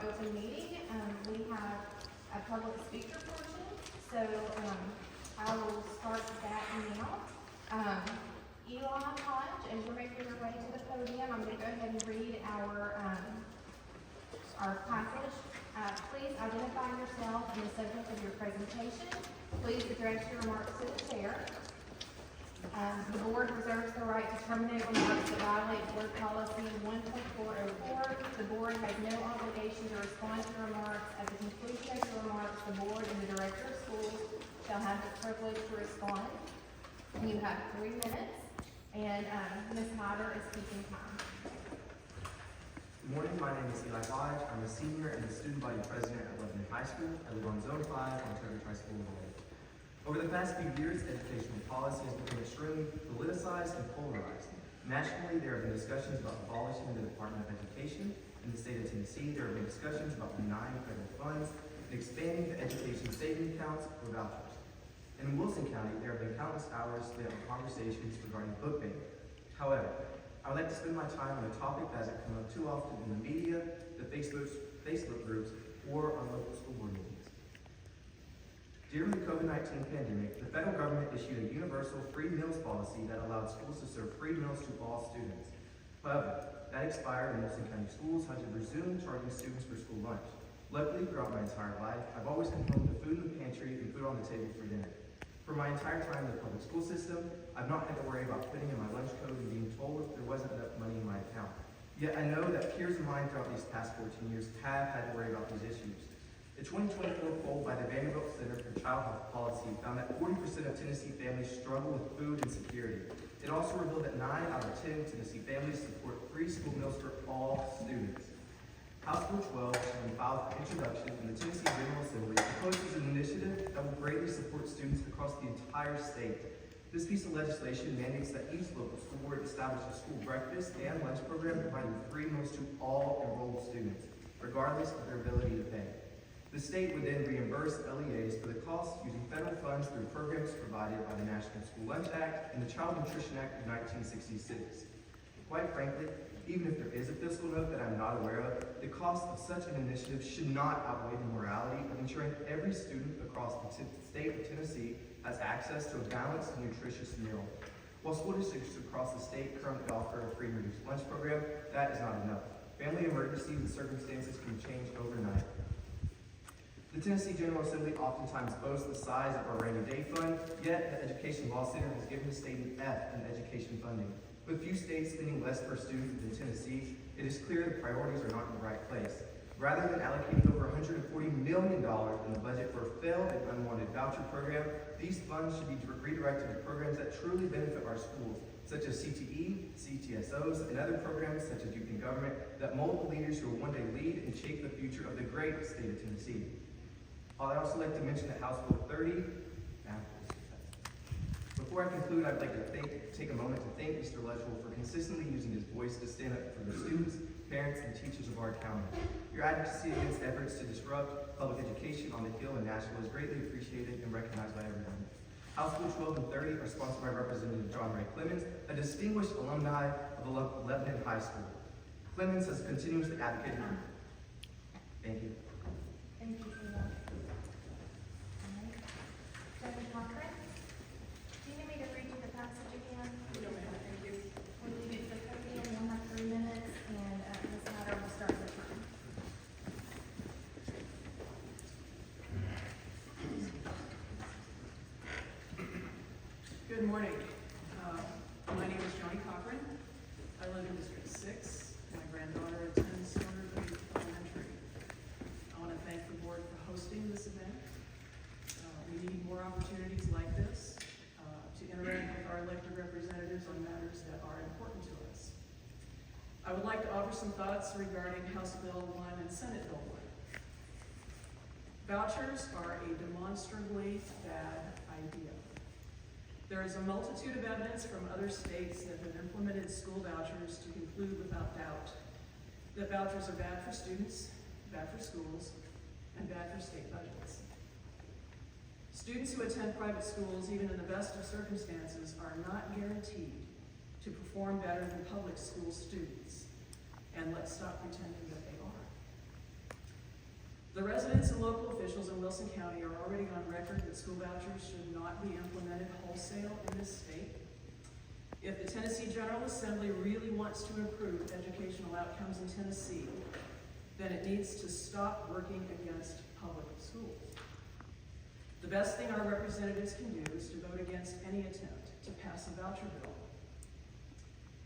open meeting. We have a public speaker portion, so I will start that now. Eli Hodge, as you're making your way to the podium, I'm going to go ahead and read our passage. Please identify yourself and the subject of your presentation. Please address your remarks to the chair. The board reserves the right to terminate remarks that violate board policy 1.404. The board has no obligation to respond to remarks. At the conclusion of your remarks, the board and the director of schools shall have the privilege to respond. You have 3 minutes, and Ms. Hyder is speaking time. Good morning, my name is Eli Hodge. I'm a senior and the student body president at Lebanon High School. I live on Zone 5 on Turkish High School Road. Over the past few years, educational policy has become extremely politicized and polarized. Nationally, there have been discussions about abolishing the Department of Education. In the state of Tennessee, there have been discussions about denying federal funds and expanding the education savings accounts or vouchers. In Wilson County, there have been countless hours spent on conversations regarding book banning. However, I would like to spend my time on a topic that hasn't come up too often in the media, the Facebook groups, or on local school board meetings. During the COVID-19 pandemic, the federal government issued a universal free meals policy that allowed schools to serve free meals to all students. However, that expired and Wilson County schools had to resume charging students for school lunch. Luckily, throughout my entire life, I've always come home to food in the pantry and food on the table for dinner. For my entire time in the public school system, I've not had to worry about putting in my lunch code and being told if there wasn't enough money in my account. Yet I know that peers of mine throughout these past 14 years have had to worry about these issues. The 2024 poll by the Vanderbilt Center for Child Health Policy found that 40% of Tennessee families struggle with food insecurity. It also revealed that 9 out of 10 Tennessee families support free school meals for all students. House Bill 12, when filed for introduction in the Tennessee General Assembly, proposes an initiative that will greatly support students across the entire state. This piece of legislation mandates that each local school board establish a school breakfast and lunch program providing free meals to all enrolled students, regardless of their ability to pay. The state would then reimburse LEAs for the costs using federal funds through programs provided by the National School Lunch Act and the Child Nutrition Act of 1966. Quite frankly, even if there is a fiscal note that I'm not aware of, the cost of such an initiative should not outweigh the morality of ensuring every student across the state of Tennessee has access to a balanced and nutritious meal. While school districts across the state currently offer a free and reduced lunch program, that is not enough. Family emergencies and circumstances can change overnight. The Tennessee General Assembly oftentimes boasts the size of our rainy day fund, yet the Education Law Center has given the state an F in education funding. With few states spending less per student than Tennessee, it is clear the priorities are not in the right place. Rather than allocating over $140 million in the budget for a failed and unwanted voucher program, these funds should be redirected to programs that truly benefit our schools, such as CTE, CTSOs, and other programs such as Youth in Government that mold the leaders who will one day lead and shape the future of the great state of Tennessee. I'd also like to mention that House Bill 30. Before I conclude, I'd like to take a moment to thank Mr. Letchwell for consistently using his voice to stand up for the students, parents, and teachers of our county. Your advocacy against efforts to disrupt public education on the Hill and Nashville is greatly appreciated and recognized by everyone. House Bill 12 and 30 are sponsored by Representative John Ray Clemens, a distinguished alumni of Lebanon High School. Clemens has continuously advocated for. Thank you. Thank you for that. Judge Cochran, do you need me to read you the passage again? No, ma'am, thank you. We'll leave it to the podium, we'll have 3 minutes, and Ms. Hyder will start the time. Good morning. My name is Johnny Cochran. I live in District 6. My granddaughter attends Stonerville Elementary. I want to thank the board for hosting this event. We need more opportunities like this to interact with our elected representatives on matters that are important to us. I would like to offer some thoughts regarding House Bill 1 and Senate Bill 1. Vouchers are a demonstrably bad idea. There is a multitude of evidence from other states that have implemented school vouchers to conclude without doubt that vouchers are bad for students, bad for schools, and bad for state budgets. Students who attend private schools, even in the best of circumstances, are not guaranteed to perform better than public school students. And let's stop pretending that they are. The residents and local officials in Wilson County are already on record that school vouchers should not be implemented wholesale in this state. If the Tennessee General Assembly really wants to improve educational outcomes in Tennessee, then it needs to stop working against public schools. The best thing our representatives can do is to vote against any attempt to pass a voucher bill.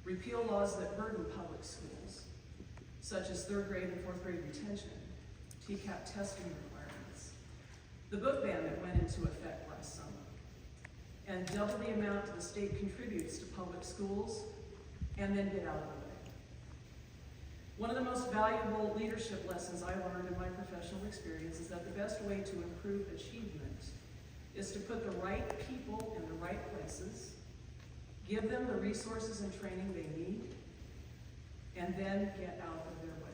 Repeal laws that burden public schools, such as 3rd grade and 4th grade retention, TCAP testing requirements, the book ban that went into effect last summer, and double the amount the state contributes to public schools, and then get out of the way. One of the most valuable leadership lessons I learned in my professional experience is that the best way to improve achievement is to put the right people in the right places, give them the resources and training they need, and then get out of their way.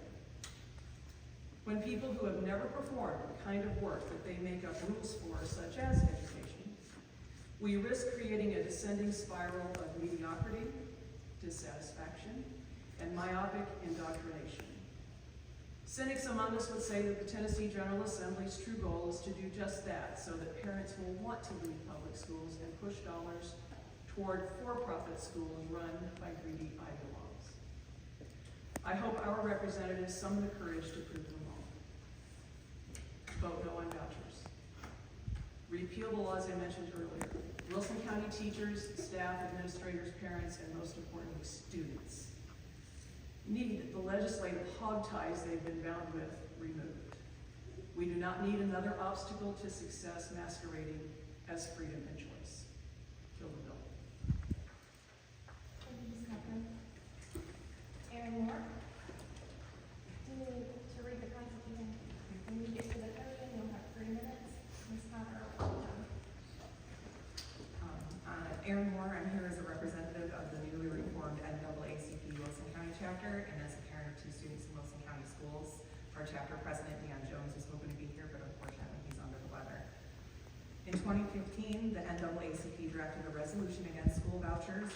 When people who have never performed the kind of work that they make up rules for, such as education, we risk creating a descending spiral of mediocrity, dissatisfaction, and myopic indoctrination. Cynics among us would say that the Tennessee General Assembly's true goal is to do just that, so that parents will want to leave public schools and push dollars toward for-profit schools run by greedy ideologues. I hope our representatives summon the courage to prove them wrong. Vote no on vouchers. Repeal the laws I mentioned earlier. Wilson County teachers, staff, administrators, parents, and most importantly, students need the legislative hog ties they've been bound with removed. We do not need another obstacle to success masquerading as freedom and choice. Kill the bill. Thank you, Ms. Cochran. Aaron Moore? Do you need to read the Constitution? When you get to the podium, you'll have 3 minutes. Ms. Cochran, Aaron Moore, I'm here as a representative of the newly reformed NAACP Wilson County chapter and as a parent of 2 students in Wilson County schools. Our chapter president, Deanne Jones, was hoping to be here, but unfortunately he's under the weather. In 2015, the NAACP drafted a resolution against school vouchers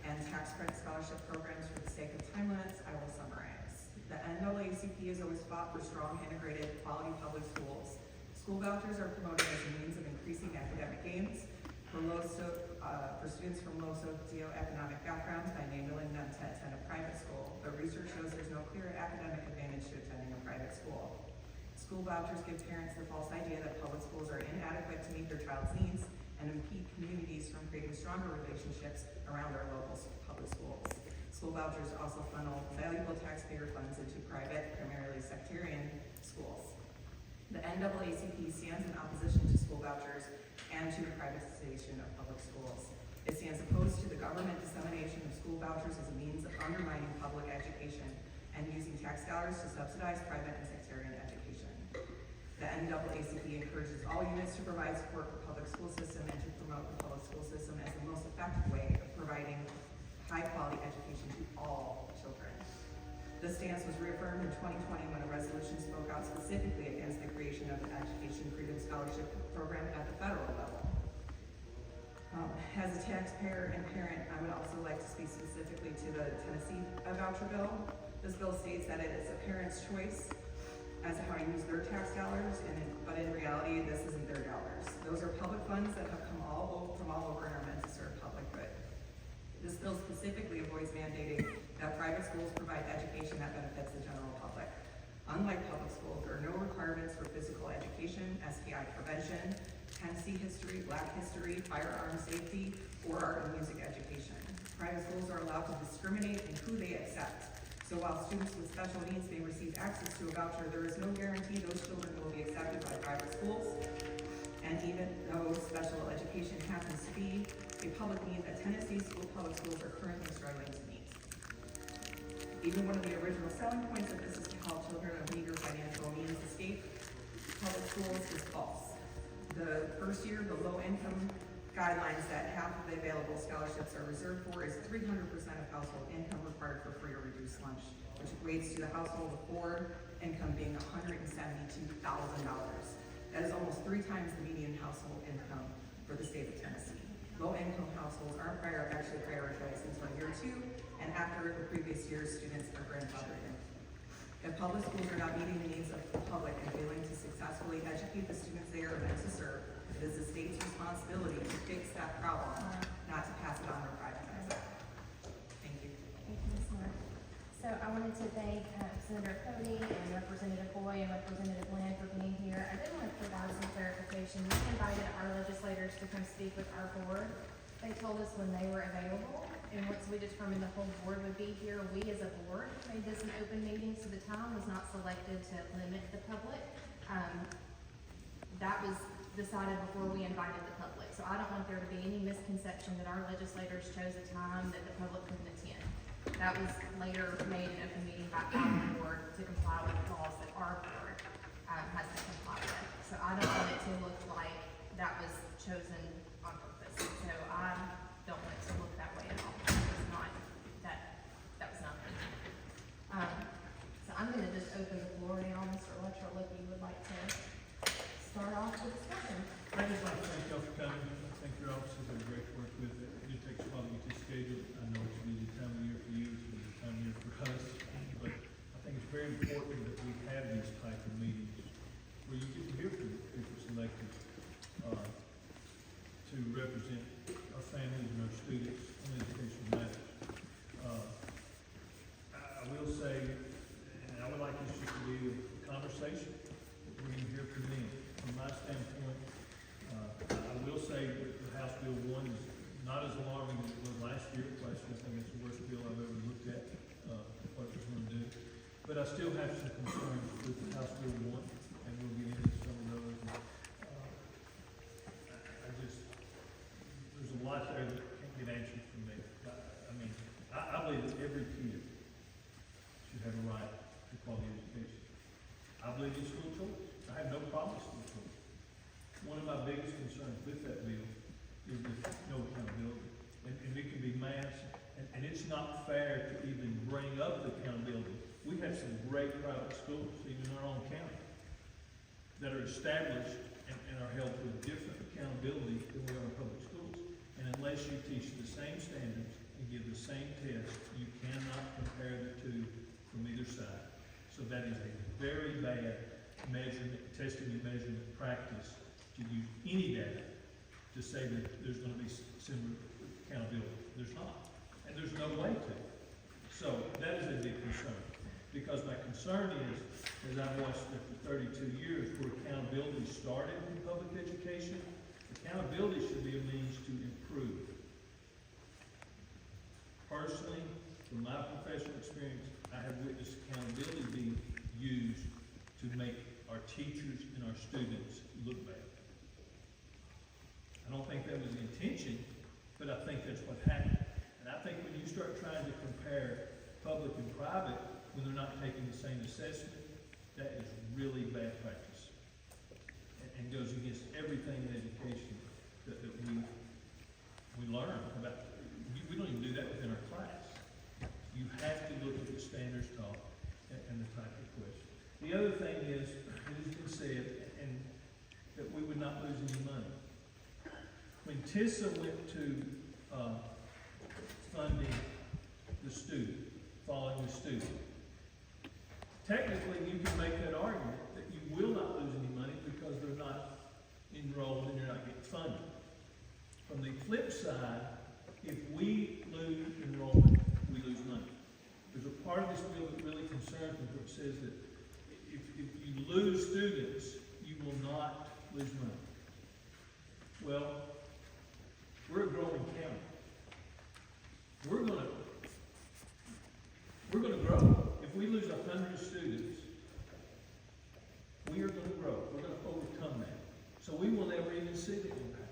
and tax credit scholarship programs. For the sake of time limits, I will summarize. The NAACP has always fought for strong, integrated, quality public schools. School vouchers are promoted as a means of increasing academic gains for students from low socioeconomic backgrounds by enabling them to attend a private school. But research shows there's no clear academic advantage to attending a private school. School vouchers give parents the false idea that public schools are inadequate to meet their child's needs and impede communities from creating stronger relationships around their local public schools. School vouchers also funnel valuable taxpayer funds into private, primarily sectarian schools. The NAACP stands in opposition to school vouchers and to the privatization of public schools. It stands opposed to the government dissemination of school vouchers as a means of undermining public education and using tax dollars to subsidize private and sectarian education. The NAACP encourages all units to provide support for public school system and to promote the public school system as the most effective way of providing high-quality education to all children. This stance was reaffirmed in 2020 when a resolution spoke out specifically against the creation of the Education Freedom Scholarship Program at the federal level. As a taxpayer and parent, I would also like to speak specifically to the Tennessee voucher bill. This bill states that it is a parent's choice as to how to use their tax dollars, but in reality, this isn't their dollars. Those are public funds that have come from all over and are meant to serve public good. This bill specifically avoids mandating that private schools provide education that benefits the general public. Unlike public schools, there are no requirements for physical education, STI prevention, Tennessee history, Black history, firearm safety, or art and music education. Private schools are allowed to discriminate in who they accept. So while students with special needs may receive access to a voucher, there is no guarantee those children will be accepted by private schools. And even though special education happens to be a public need that Tennessee public schools are currently struggling to meet. Even one of the original selling points of this is to help children of meager financial means escape public schools is false. The first year, the low-income guidelines that half of the available scholarships are reserved for is 300% of household income required for free or reduced lunch, which equates to the household of 4 income being $172,000. That is almost 3 times the median household income for the state of Tennessee. Low-income households aren't prioritized until year 2, and after the previous year's students are grandfathered in. If public schools are not meeting the needs of the public and failing to successfully educate the students they are meant to serve, it is the state's responsibility to fix that problem, not to pass it on or privatize it. Thank you. Thank you, Ms. Moore. So I wanted to thank Senator Pody and Representative Boyd and Representative Lynn for being here. I did want to provide some clarification. We invited our legislators to come speak with our board. They told us when they were available, and once we determined the whole board would be here, we as a board made this an open meeting, so the time was not selected to limit the public. That was decided before we invited the public. So I don't want there to be any misconception that our legislators chose a time that the public couldn't attend. That was later made an open meeting by our board to comply with the laws that our board has to comply with. So I don't want it to look like that was chosen on purpose. So I don't want it to look that way at all. It was not, that was not me. So I'm gonna just open the floor now, Mr. Electrical, if you would like to start off the discussion. I'd just like to thank y'all for coming. I think your officers are great to work with. It takes a while to get this scheduled. I know it's a busy time of year for you, it's a busy time of year for us. But I think it's very important that we have these type of meetings where you get to hear from people selected to represent our families and our students on educational matters. I will say, and I would like this just to be a conversation that we're going to hear from them. From my standpoint, I will say that the House Bill 1 is not as alarming as it was last year. Last year, I think it's the worst bill I've ever looked at, what it's going to do. But I still have some concerns with the House Bill 1, and we'll get into some of those. There's a lot there that can't get answered from me. I believe that every kid should have a right to quality education. I believe in school choice. I have no problem with school choice. One of my biggest concerns with that bill is there's no accountability. And it can be mass, and it's not fair to even bring up the accountability. We have some great private schools, even in our own county, that are established and are held with different accountability than we are in public schools. And unless you teach the same standards and give the same test, you cannot compare the two from either side. So that is a very bad measurement, testing and measurement practice to use any data to say that there's going to be similar accountability. There's not. And there's no way to. So that is a big concern. Because my concern is, as I've watched it for 32 years, where accountability started in public education, accountability should be a means to improve. Personally, from my professional experience, I have witnessed accountability being used to make our teachers and our students look bad. I don't think that was the intention, but I think that's what happened. And I think when you start trying to compare public and private when they're not taking the same assessment, that is really bad practice. And goes against everything in education that we learn about. We don't even do that within our class. You have to look at the standards taught and the type of question. The other thing is, it has been said, and that we would not lose any money. When TISA went to funding the student, following the student, technically you can make that argument that you will not lose any money because they're not enrolled and you're not getting funded. From the flip side, if we lose enrollment, we lose money. There's a part of this bill that really concerns me where it says that if you lose students, you will not lose money. Well, we're a growing county. We're gonna grow. If we lose 100 students, we are gonna grow. We're gonna overcome that. So we will never even see the impact.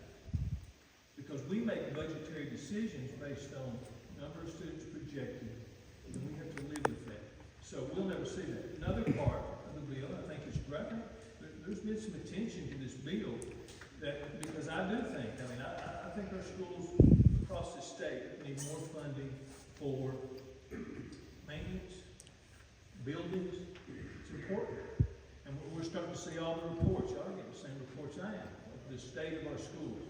Because we make budgetary decisions based on number of students projected, and we have to live with that. So we'll never see that. Another part of the bill, I think is great. There's been some attention to this bill that, because I do think, I think our schools across the state need more funding for maintenance, buildings. It's important. And we're starting to see all the reports. Y'all are getting the same reports I am of the state of our schools.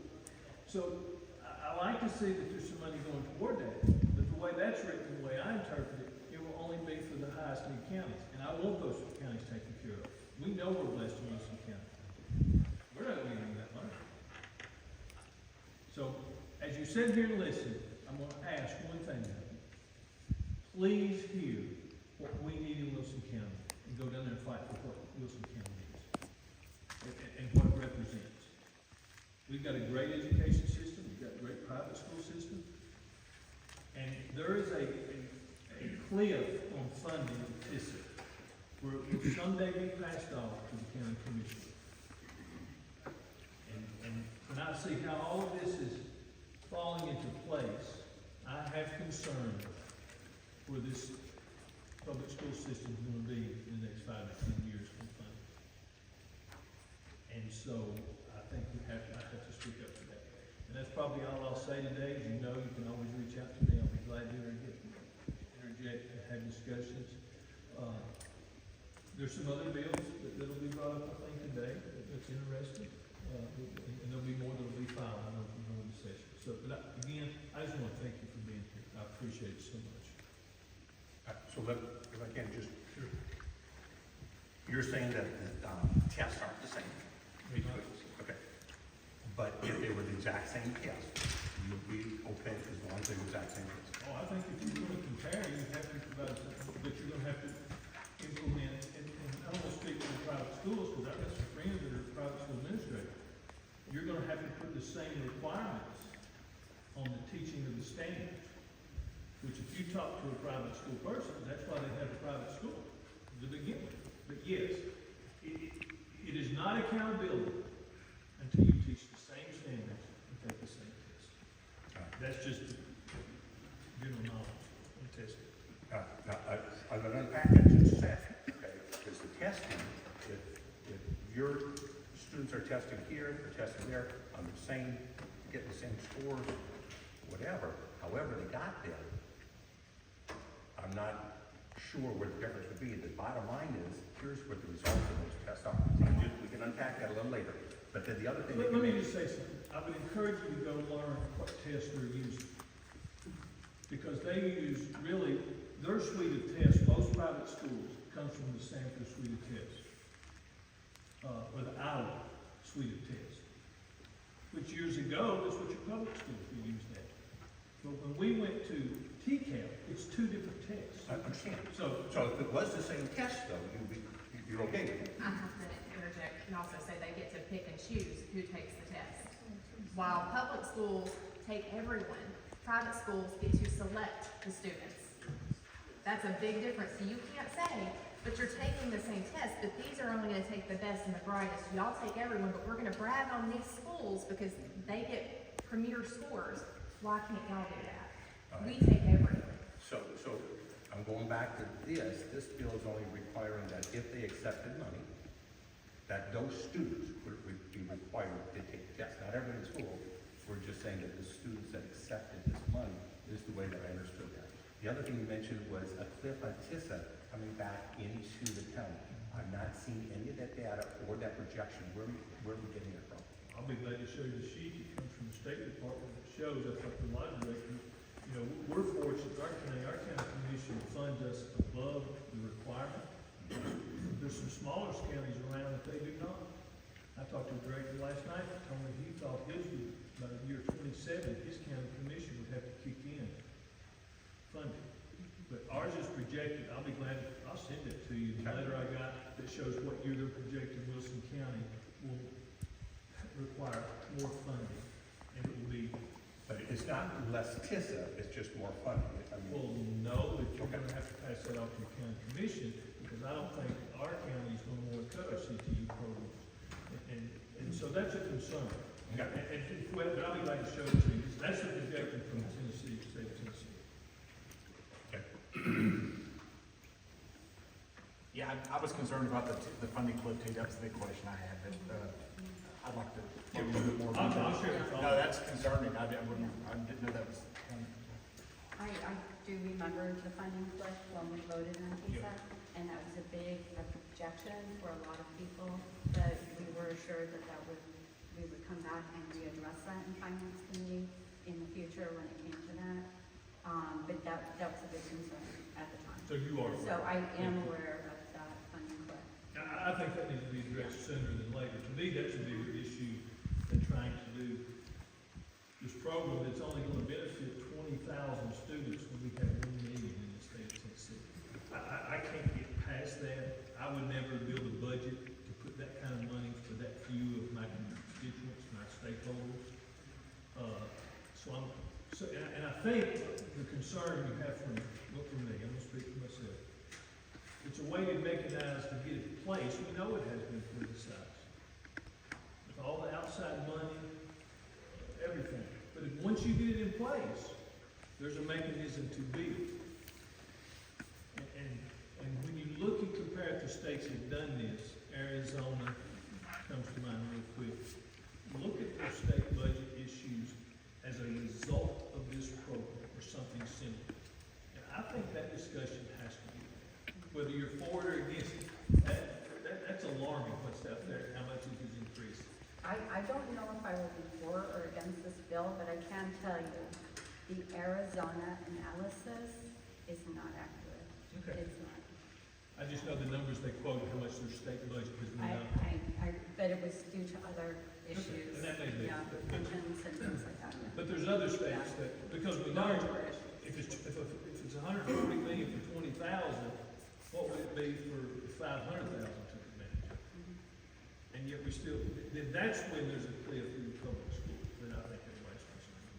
So I like to see that there's some money going toward that. But the way that's written, the way I interpret it, it will only be for the highest need counties. And I want those counties taken care of. We know we're blessed in Wilson County. We're not gonna give them that money. So, as you sit here and listen, I'm gonna ask one thing now. Please hear what we need in Wilson County, and go down there and fight for what Wilson County needs, and what it represents. We've got a great education system, we've got a great private school system, and there is a cliff on funding in TISA, where it will someday be passed off to the county commission. And when I see how all of this is falling into place, I have concern where this public school system is gonna be in the next 5 to 10 years from funding. And so, I think I have to speak up to that. And that's probably all I'll say today. As you know, you can always reach out to me. I'll be glad to interject and have discussions. There's some other bills that'll be brought up, I think, today, that's interesting. And there'll be more that'll be filed, I know, from the session. So, but again, I just want to thank you for being here. I appreciate it so much. So if I can just, you're saying that the tests aren't the same? Okay. But if they were the exact same test, you'd be okay as long as they were the exact same test? Oh, I think if you're going to compare, you have to provide something, but you're going to have to implement, and I don't want to speak for the private schools, because I've got some friends that are private school administrators. You're going to have to put the same requirements on the teaching of the standards, which if you talk to a private school person, that's why they have a private school to begin with. But yes, it is not accountability until you teach the same standards and take the same test. That's just general knowledge and testing. I'm going to unpack that just a second, okay? Because the testing, if your students are testing here, they're testing there, on the same, getting the same scores, whatever, however they got there, I'm not sure what the difference would be. The bottom line is, here's what the results of those tests are. We can unpack that a little later. But then the other thing. Let me just say something. I would encourage you to go learn what tests they're using. Because they use really, their suite of tests, most private schools, comes from the Stanford suite of tests. Or the Iowa suite of tests. Which years ago, that's what your public schools were used at. But when we went to TCAP, it's 2 different tests. I understand. So if it was the same test, though, you're okay with it? I have to interject and also say they get to pick and choose who takes the test. While public schools take everyone, private schools get to select the students. That's a big difference. So you can't say, but you're taking the same test, but these are only gonna take the best and the brightest. Y'all take everyone, but we're gonna brag on these schools because they get premier scores. Why can't y'all do that? We take everything. So I'm going back to this bill is only requiring that if they accepted money, that those students would be required to take the test. Not everyone in school, we're just saying that the students that accepted this money is the way that I understood that. The other thing you mentioned was a cliff on TISA coming back into the county. I'm not seeing any of that data or that projection. Where are we getting it from? I'll be glad to show you the sheet. It comes from the State Department. It shows up at the line director. You know, we're fortunate, our county commission funds us above the requirement. There's some smaller counties around that they do not. I talked to a director last night, he told me he thought his was by the year 27, his county commission would have to kick in funding. But ours is projected, I'll be glad, I'll send it to you, the letter I got that shows what year they're projecting Wilson County will require more funding, and it will be. But it's not less TISA, it's just more funding. I mean, Well, no, but you're gonna have to pass that off to the county commission, because I don't think our county is gonna wanna cut our CTE programs. And so that's a concern. Okay. But I'll be glad to show it to you, that's a projection from Tennessee, state of Tennessee. Okay. Yeah, I was concerned about the funding cliff too. That was the big question I had, but I'd like to get a little bit more. I'll share it. No, that's concerning. I didn't know that was. I do remember the funding cliff when we voted on TISA, and that was a big projection for a lot of people, but we were assured that we would come back and readdress that in finance committee in the future when it came to that. But that was a big concern at the time. So you are. So I am aware of that I think that needs to be addressed sooner than later. To me, that's a bigger issue than trying to do this program that's only gonna benefit 20,000 students when we have 1 million in the state of Tennessee. I can't get past that. I would never build a budget to put that kind of money for that few of my constituents, my stakeholders. And I think the concern you have from, not from me, I'm gonna speak for myself. It's a weighted mechanism to get it in place. We know it has been politicized. With all the outside money, everything. But once you get it in place, there's a mechanism to beat it. And when you look and compare it to states that have done this, Arizona comes to mind real quick. Look at their state budget issues as a result of this program or something similar. And I think that discussion has to be there. Whether you're for it or against it, that's alarming what's out there, how much it has increased. I don't know if I will be for or against this bill, but I can tell you, the Arizona analysis is not accurate. Okay. It's not. I just know the numbers they quoted, how much their state budget has been up. I bet it was due to other issues. And that may be. Yeah, pensions and things like that. But there's other states that, because we know, Larger issues. if it's 140 million for 20,000, what would it be for 500,000 to the manager? And yet we still, then that's when there's a cliff in the public schools that I think everybody's concerned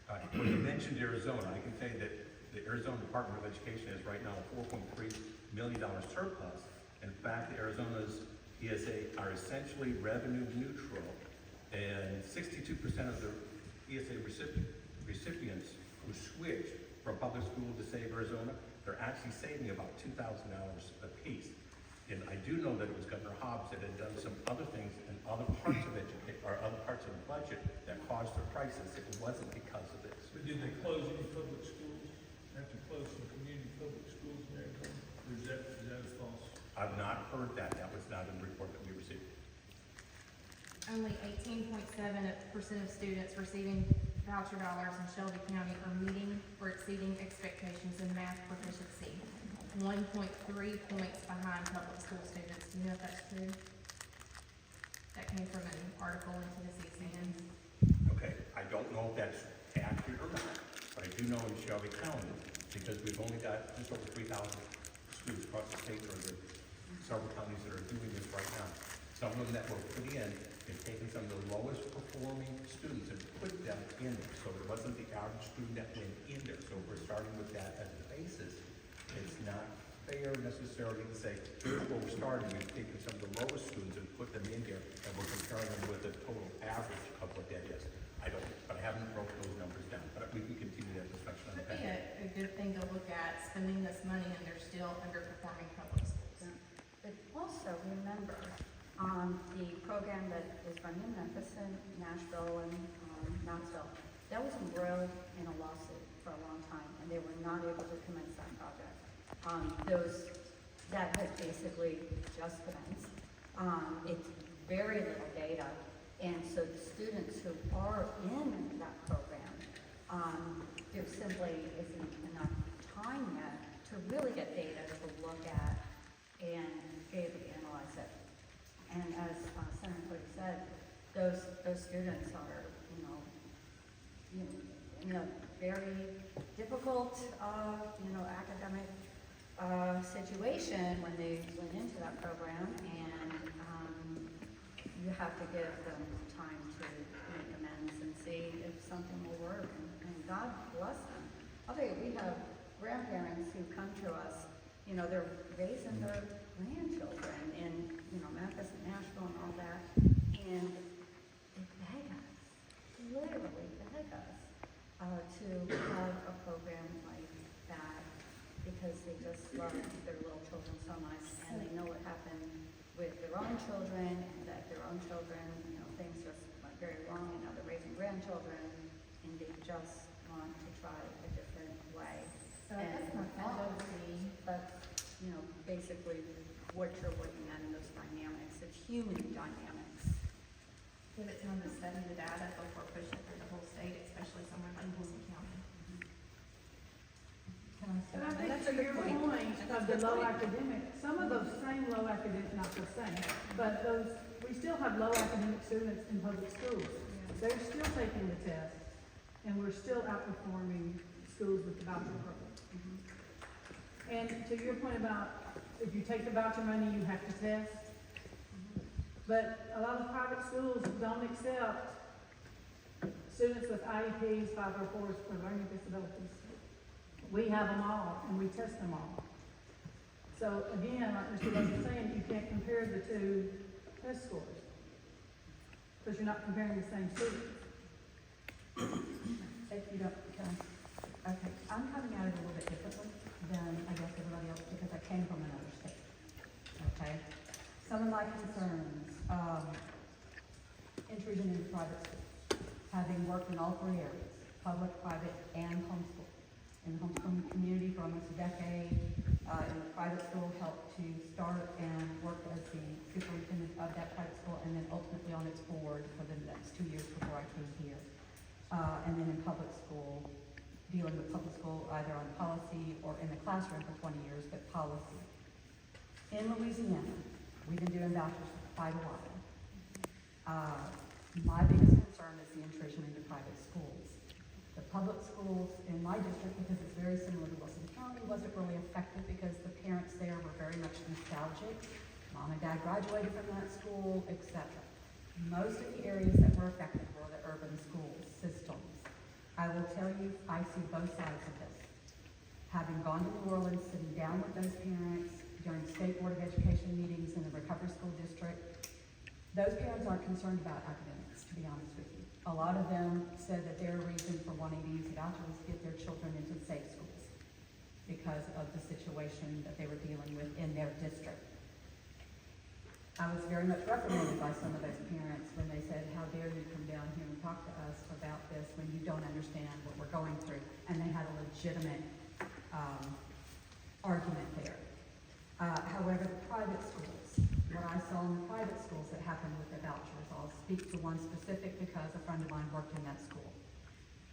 about. When you mentioned Arizona, I can tell you that the Arizona Department of Education has right now a $4.3 million surplus. In fact, the Arizona's ESA are essentially revenue neutral, and 62% of the ESA recipients who switch from public school to Save Arizona, they're actually saving about $2,000 apiece. And I do know that it was Governor Hobbs that had done some other things in other parts of education, or other parts of the budget that caused the crisis. It wasn't because of this. But did they close any public schools? Have to close some community public schools in Arizona? Or is that false? I've not heard that. That was not in the report that we received. Only 18.7% of students receiving voucher dollars in Shelby County are meeting or exceeding expectations in math proficiency. 1.3 points behind public school students. Do you know if that's true? That came from an article in Tennessee CNN. Okay, I don't know if that's accurate or not, but I do know in Shelby County, because we've only got just over 3,000 schools across the state, or there are several counties that are doing this right now. Some of them that were put in, they've taken some of the lowest performing students and put them in there. So it wasn't the average student that went in there. So we're starting with that as the basis. It's not fair necessarily to say, here's where we're starting. We've taken some of the lowest students and put them in here, and we're comparing them with the total average of what that is. But I haven't broke those numbers down, but we can continue that discussion on the That'd be panel. a good thing to look at, spending this money and they're still underperforming public schools. But also remember, the program that was run in Memphis and Nashville and Knoxville, that was embroiled in a lawsuit for a long time, and they were not able to commence that project. That has basically just commenced. It's very little data, and so the students who are in that program, there simply isn't enough time yet to really get data to look at and be able to analyze it. And as Senator Pody said, those students are, in a very difficult, academic situation when they went into that program, and you have to give them time to make amends and see if something will work, and God bless them. I'll tell you, we have grandparents who come to us, they're raising their grandchildren in, Memphis and Nashville and all that, and they beg us, literally beg us, to have a program like that, because they just love their little children so much, and they know what happened with their own children, and that their own children, things just went very wrong, and now they're raising grandchildren, and they just want to try a different way. So I guess my thought would be, That's, basically what you're looking at in those dynamics. It's human dynamics. give it time to study the data before pushing it through the whole state, especially somewhere like Wilson County. And I think That's to a good your point. point, That's of the low academic, some of those same low academic, not the same, but those, we still have low academic students in public schools. They're still taking the test, and we're still outperforming schools with the voucher program. And to your point about, if you take the voucher money, you have to test. But a lot of private schools don't accept students with IEPs, 504s, or learning disabilities. We have them all, and we test them all. So again, like Mr. Rose was saying, you can't compare the two test scores, because you're not comparing the same students. If you don't, okay, I'm coming at it a little bit differently than I guess everybody else because I came from another state. Okay? Some of my concerns, intrusion into private schools, having worked in all three areas, public, private, and homeschool. In the homeschooling community for almost a decade, in the private school, helped to start and work as the superintendent of that private school, and then ultimately on its board for the next 2 years before I came here. And then in public school, dealing with public school either on policy or in the classroom for 20 years, but policy. In Louisiana, we've been doing vouchers for quite a while. My biggest concern is the intrusion into private schools. The public schools in my district, because it's very similar to Wilson County, wasn't really effective because the parents there were very much nostalgic. Mom and dad graduated from that school, etc. Most of the areas that were affected were the urban school systems. I will tell you, I see both sides of this. Having gone to New Orleans, sitting down with those parents during State Board of Education meetings in the Recovery School District, those parents aren't concerned about academics, to be honest with you. A lot of them said that their reason for wanting to use the voucher was to get their children into safe schools because of the situation that they were dealing with in their district. I was very much reprimanded by some of those parents when they said, how dare you come down here and talk to us about this when you don't understand what we're going through. And they had a legitimate argument there. However, the private schools, what I saw in the private schools that happened with the vouchers, I'll speak to one specific because a friend of mine worked in that school.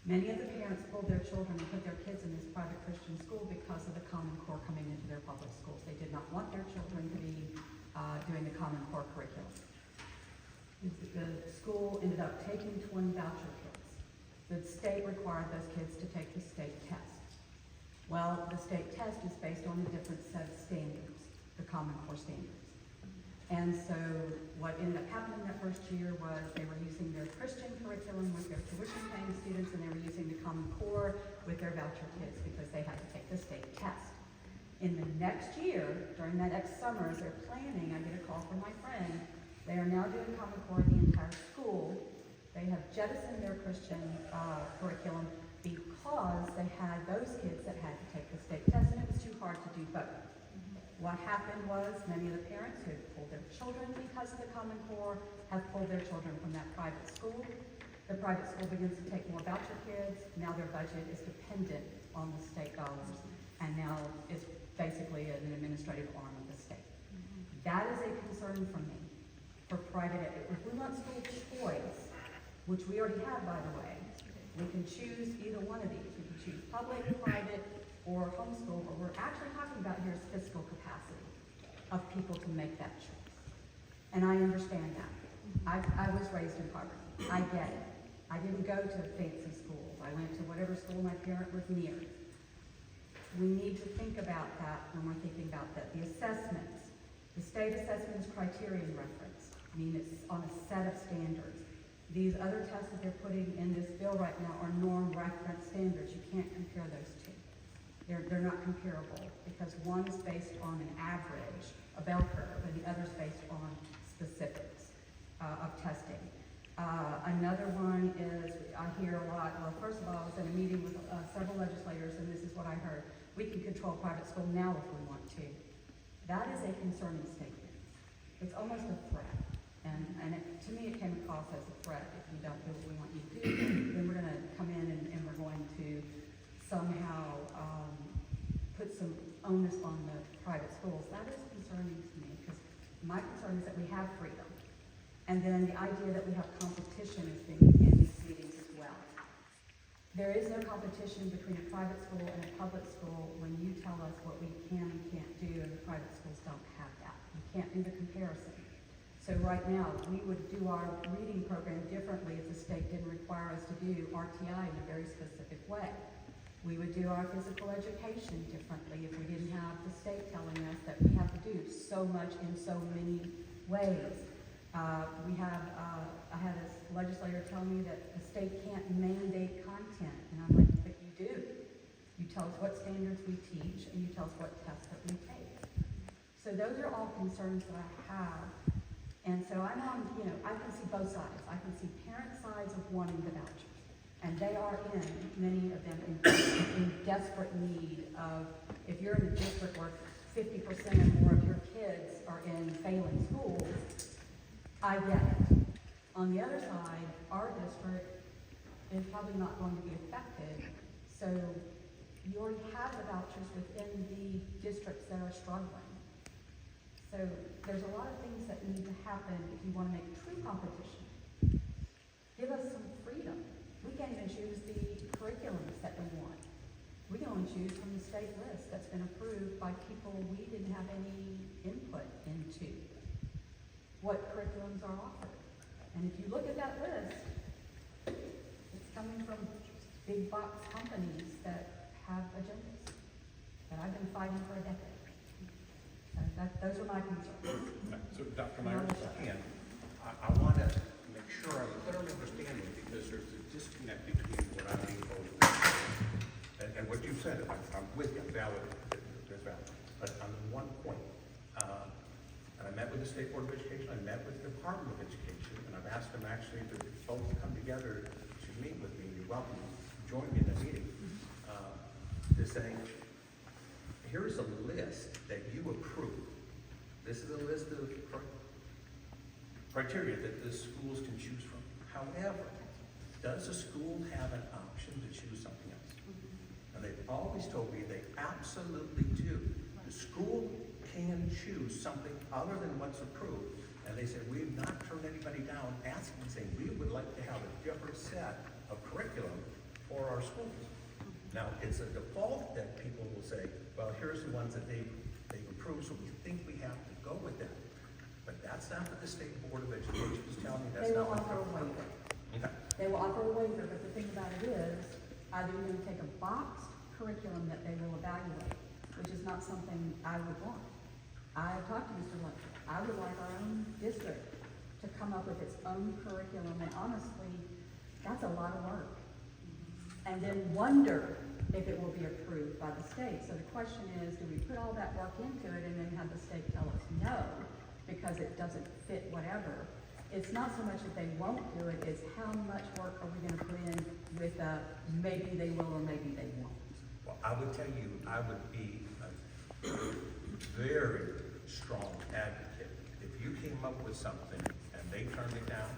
Many of the parents pulled their children and put their kids in this private Christian school because of the Common Core coming into their public schools. They did not want their children to be doing the Common Core curriculum. The school ended up taking 20 voucher kids. The state required those kids to take the state test. Well, the state test is based on a different set of standards, the Common Core standards. And so what ended up happening that first year was they were using their Christian curriculum with their tuition-paying students, and they were using the Common Core with their voucher kids because they had to take the state test. In the next year, during that next summer, as they're planning, I get a call from my friend. They are now doing Common Core in the entire school. They have jettisoned their Christian curriculum because they had those kids that had to take the state test, and it was too hard to do both. What happened was many of the parents who had pulled their children because of the Common Core have pulled their children from that private school. The private school begins to take more voucher kids. Now their budget is dependent on the state dollars, and now is basically an administrative arm of the state. That is a concern for me, for private. If we want school choice, which we already have, by the way, we can choose either one of these. We can choose public, private, or homeschool. What we're actually talking about here is fiscal capacity of people to make that choice. And I understand that. I was raised in poverty. I get it. I didn't go to fancy schools. I went to whatever school my parent was near. We need to think about that when we're thinking about that. The assessments, the state assessment is criterion reference. I mean, it's on a set of standards. These other tests that they're putting in this bill right now are norm reference standards. You can't compare those two. They're not comparable because one is based on an average, a bell curve, and the other is based on specifics of testing. Another one is, I hear a lot, well, first of all, I was in a meeting with several legislators, and this is what I heard. We can control private school now if we want to. That is a concerning statement. It's almost a threat. And to me, it came across as a threat. If you don't do what we want you to do, then we're going to come in and we're going to somehow put some onus on the private schools. That is concerning to me because my concern is that we have freedom. And then the idea that we have competition is being in these meetings as well. There is no competition between a private school and a public school when you tell us what we can and can't do, and the private schools don't have that. You can't do the comparison. So right now, we would do our reading program differently if the state didn't require us to do RTI in a very specific way. We would do our physical education differently if we didn't have the state telling us that we have to do so much in so many ways. I had a legislator tell me that the state can't mandate content, and I'm like, but you do. You tell us what standards we teach, and you tell us what tests that we take. So those are all concerns that I have. And so I'm on, I can see both sides. I can see parent sides of wanting the vouchers. And they are many of them in desperate need of, if you're in a district where 50% or more of your kids are in failing schools, I get it. On the other side, our district is probably not going to be affected. So you already have the vouchers within the districts that are struggling. So there's a lot of things that need to happen if you want to make true competition. Give us some freedom. We can't even choose the curriculums that we want. We can only choose from the state list that's been approved by people we didn't have any input into what curriculums are offered. And if you look at that list, it's coming from big box companies that have agendas that I've been fighting for a decade. Those are my concerns. So Dr. Myers, again, I want to make sure I'm clearly understanding, because there's a disconnect between what I'm being told and what you said. I'm with you, valid, there's valid. But on one point, and I met with the State Board of Education, I met with the Department of Education, and I've asked them actually to both come together to meet with me. You're welcome to join me in the meeting, to say, here's a list that you approve. This is a list of criteria that the schools can choose from. However, does a school have an option to choose something else? And they've always told me they absolutely do. The school can choose something other than what's approved. And they said, we've not turned anybody down asking, saying, we would like to have a different set of curriculum for our schools. Now, it's a default that people will say, well, here's the ones that they've approved, so we think we have to go with that. But that's not what the State Board of Education is telling me. That's They will not what offer a waiver. Okay. They will offer a waiver, but the thing about it is, either you're gonna take a boxed curriculum that they will evaluate, which is not something I would want. I've talked to Mr. Lecter. I would like our own district to come up with its own curriculum, and honestly, that's a lot of work. And then wonder if it will be approved by the state. So the question is, do we put all that work into it and then have the state tell us no, because it doesn't fit whatever? It's not so much that they won't do it, it's how much work are we gonna put in with maybe they will or maybe they won't. Well, I would tell you, I would be a very strong advocate if you came up with something and they turned it down.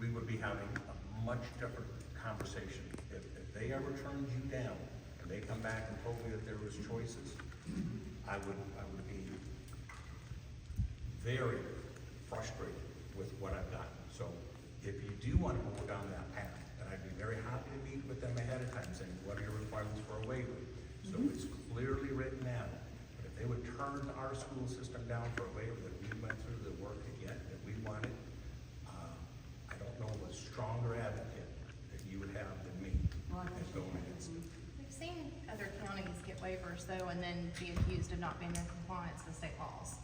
We would be having a much different conversation. If they ever turned you down and they come back and told me that there was choices, I would be very frustrated with what I've gotten. So if you do want to go down that path, then I'd be very happy to meet with them ahead of time, saying, what are your requirements for a waiver? So it's clearly written out. But if they would turn our school system down for a waiver that we went through the work to get, that we wanted, I don't know a stronger advocate that you would have than me as going against it. We've seen other counties get waivers though, and then be accused of not being in compliance with state laws.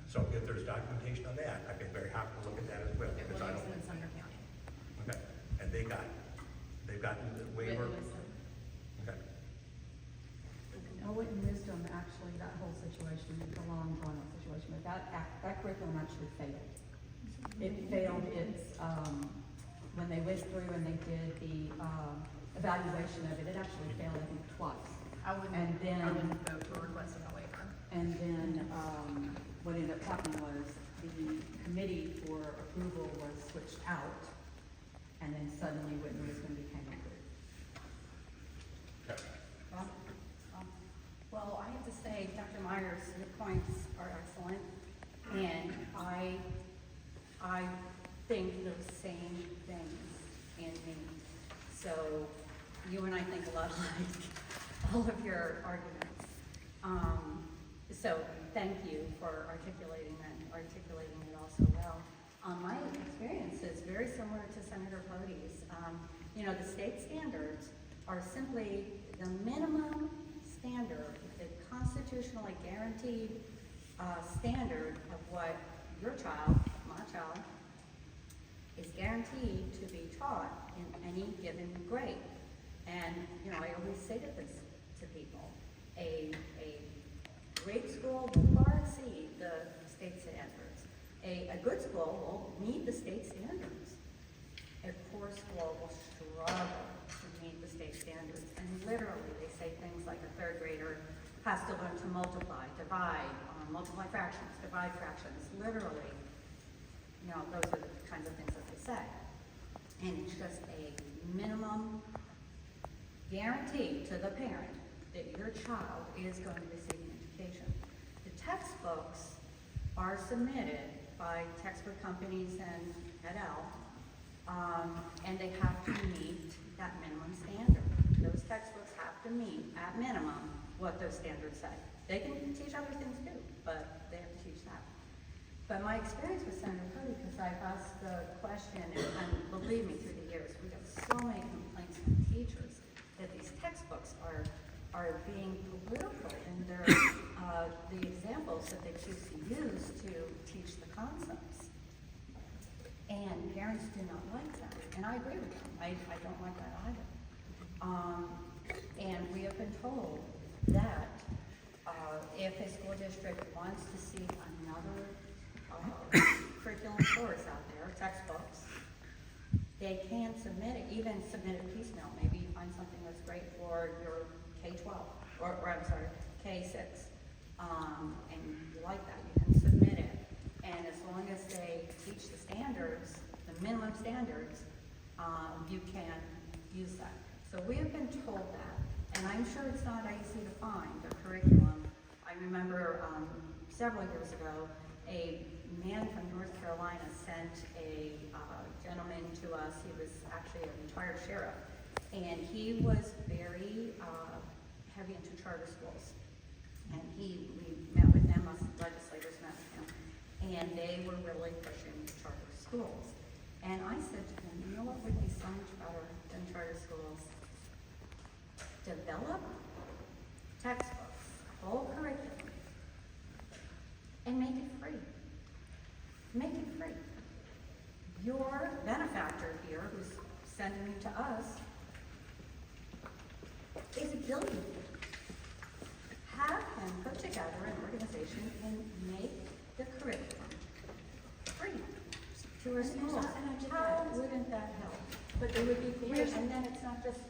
So if there's documentation on that, I'd be very happy to look at that as well. It Because I was don't. in Sumner County. Okay, and they've gotten the waiver? Okay. Boyd and Wisdom, actually, that whole situation, it's a long, drawn-out situation, but that curriculum actually failed. It failed when they went through and they did the evaluation of it, it actually failed, I think, twice. I And then- wouldn't vote for requesting a waiver. And then, what ended up happening was the committee for approval was switched out, and then suddenly Boyd and Wisdom became approved. Okay. Well, I have to say, Dr. Myers, your points are excellent, and I think those same So you and I think a lot like all of your arguments. So thank you for articulating it all so well. My experience is very similar to Senator Pody's. You know, the state standards are simply the minimum standard, the constitutionally guaranteed standard of what your child, my child, is guaranteed to be taught in any given grade. And, you know, I always say this to people, a grade school will far exceed the state standards. A good school will meet the state standards. A poor school will struggle to meet the state standards. And literally, they say things like a third grader has to learn to multiply, divide, multiply fractions, divide fractions. Literally, you know, those are the kinds of things that they say. And it's just a minimum guarantee to the parent that your child is going to receive an education. The textbooks are submitted by textbook companies and et al. And they have to meet that minimum standard. Those textbooks have to meet, at minimum, what those standards say. They can teach other things too, but they have to teach that. But my experience with Senator Pody, because I've asked the question, and believe me, through the years, we get so many complaints from teachers that these textbooks are being political in their the examples that they choose to use to teach the concepts. And parents do not like that, and I agree with them. I don't like that either. And we have been told that if a school district wants to see another curriculum course out there, textbooks, they can submit it, even submit it piecemeal. Maybe you find something that's great for your K-12, or I'm sorry, K-6, and you like that, you can submit it. And as long as they teach the standards, the minimum standards, you can use that. So we have been told that, and I'm sure it's not easy to find a curriculum. I remember several years ago, a man from North Carolina sent a gentleman to us. He was actually a retired sheriff, and he was very heavy into charter schools. And we met with them, us legislators met with him, and they were really pushing charter schools. And I said to him, you know what would be so much better than charter schools? Develop textbooks, whole curriculum, and make it free. Make it free. Your benefactor here, who's sending it to us, is a billionaire. Have him put together an organization and make the curriculum free to our schools. How wouldn't that help? But they would be clear. And then it's not just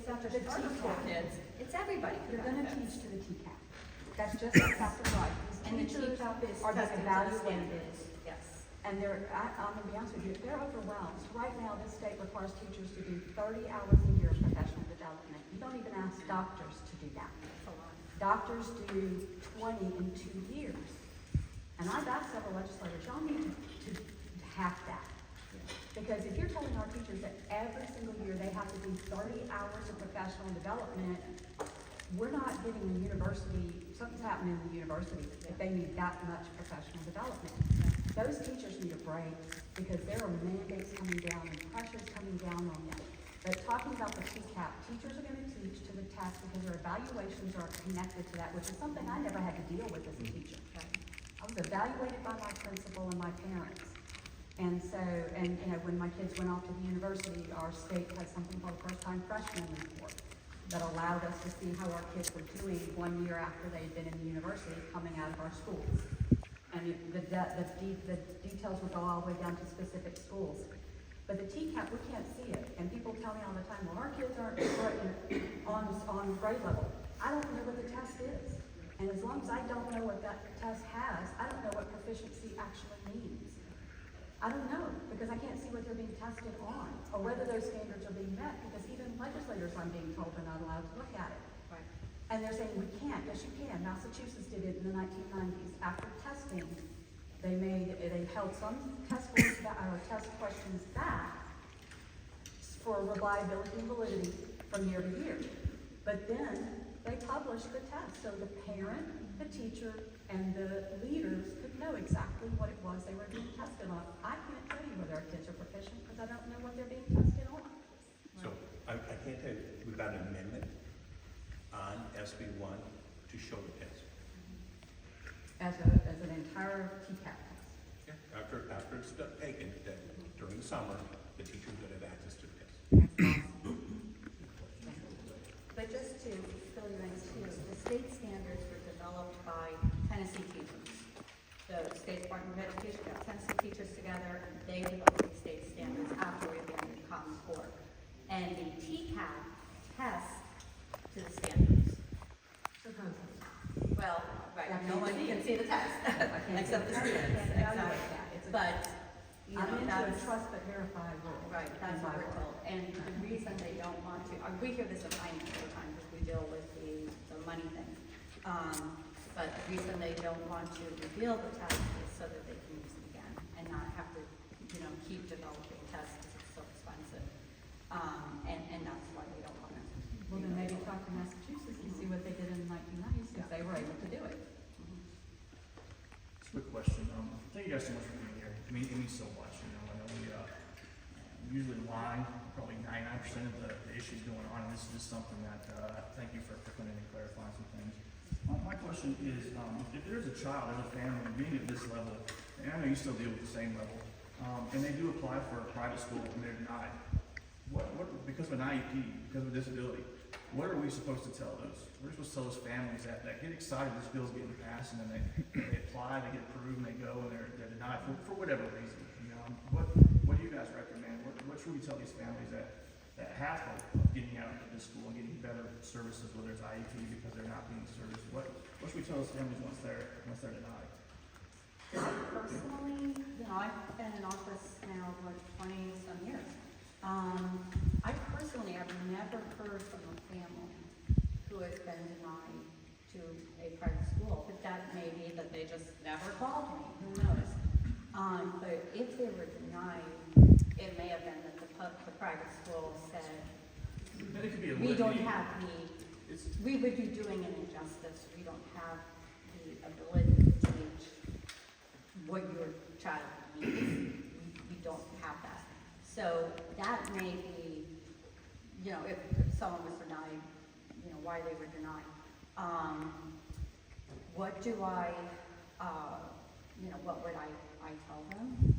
charter school kids, it's everybody. You're gonna teach to the TCAP. That's just exactly right. And the Teachers TCAP is are being testing to the evaluated. standards. Yes. And I'm gonna be honest with you, they're overwhelmed. Right now, this state requires teachers to do 30 hours a year of professional development. You don't even ask doctors to do that. That's a lot. Doctors do 20 in 2 years. And I've asked several legislators, y'all need to hack that. Because if you're telling our teachers that every single year they have to do 30 hours of professional development, we're not giving the university, something's happening in the university if they need that much professional development. Those teachers need a break because there are mandates coming down and pressures coming down on them. But talking about the TCAP, teachers are going to teach to the test because their evaluations are connected to that, which is something I never had to deal with as a teacher. I was evaluated by my principal and my parents. And so, and you know, when my kids went off to the university, our state had something called first-time freshman report that allowed us to see how our kids were doing 1 year after they had been in the university coming out of our schools. And the details would go all the way down to specific schools. But the TCAP, we can't see it. And people tell me all the time, well, our kids aren't on grade level. I don't know what the test is. And as long as I don't know what that test has, I don't know what proficiency actually means. I don't know, because I can't see what they're being tested on, or whether those standards are being met, because even legislators, I'm being told, are not allowed to look at it. Right. And they're saying, we can't. Yes, you can. Massachusetts did it in the 1990s. After testing, they held some test questions back for reliability and validity from year to year. But then they published the test, so the parent, the teacher, and the leaders could know exactly what it was they were being tested on. I can't tell you whether our kids are proficient because I don't know what they're being tested on. So I can't tell you, we've got an amendment on SB1 to show the test. As an entire TCAP test. After it's taken, that during the summer, the teachers would have access to the test. But just to fill you in too, the state standards were developed by Tennessee teachers. The State Department of Education got Tennessee teachers together, and they developed these state standards after we abandoned Common Core. And the TCAP tests to the standards. Supposedly. Well, right, I no can't one see can it. see the test, I can't except the see it. I students. can't evaluate that. It's a- But, you I'm know, into a that's. trust but verify rule. Right, that's in what my we're work. told, and the reason they don't want to, we hear this at finance all the time, because we deal with the money thing. But the reason they don't want to reveal the test is so that they can use it again, and not have to, keep developing tests, because it's so expensive. And that's why they don't want to. Well, then maybe talk to Massachusetts and see what they did in the 1990s, because they were able to do it. Just a quick question. Thank you guys so much for being here. It means so much. I know we usually line probably 99% of the issues going on, and this is just something that thank you for coming in and clarifying some things. My question is, if there's a child, there's a family being at this level, and I know you still deal with the same level, and they do apply for a private school and they're denied, what because of an IEP, because of a disability, what are we supposed to tell those? We're supposed to tell those families that get excited this bill's getting passed, and then they apply, they get approved, and they go, and they're denied for whatever reason. What do you guys recommend? What should we tell these families that have hope of getting out of this school and getting better services, whether it's IEP because they're not being serviced? What should we tell those families once they're denied? I personally, I've been in office now, 20-some years. I personally have never heard from a family who has been denied to a private school, but that may be that they just never called me, who knows? But if they were denied, it may have been that the private school said, And it could be a we don't litany. have It's, we would be doing an injustice, we don't have the ability to teach what your child needs, we don't have that. So that may be, if someone was denied, why they were denied. What do I, what would I tell them?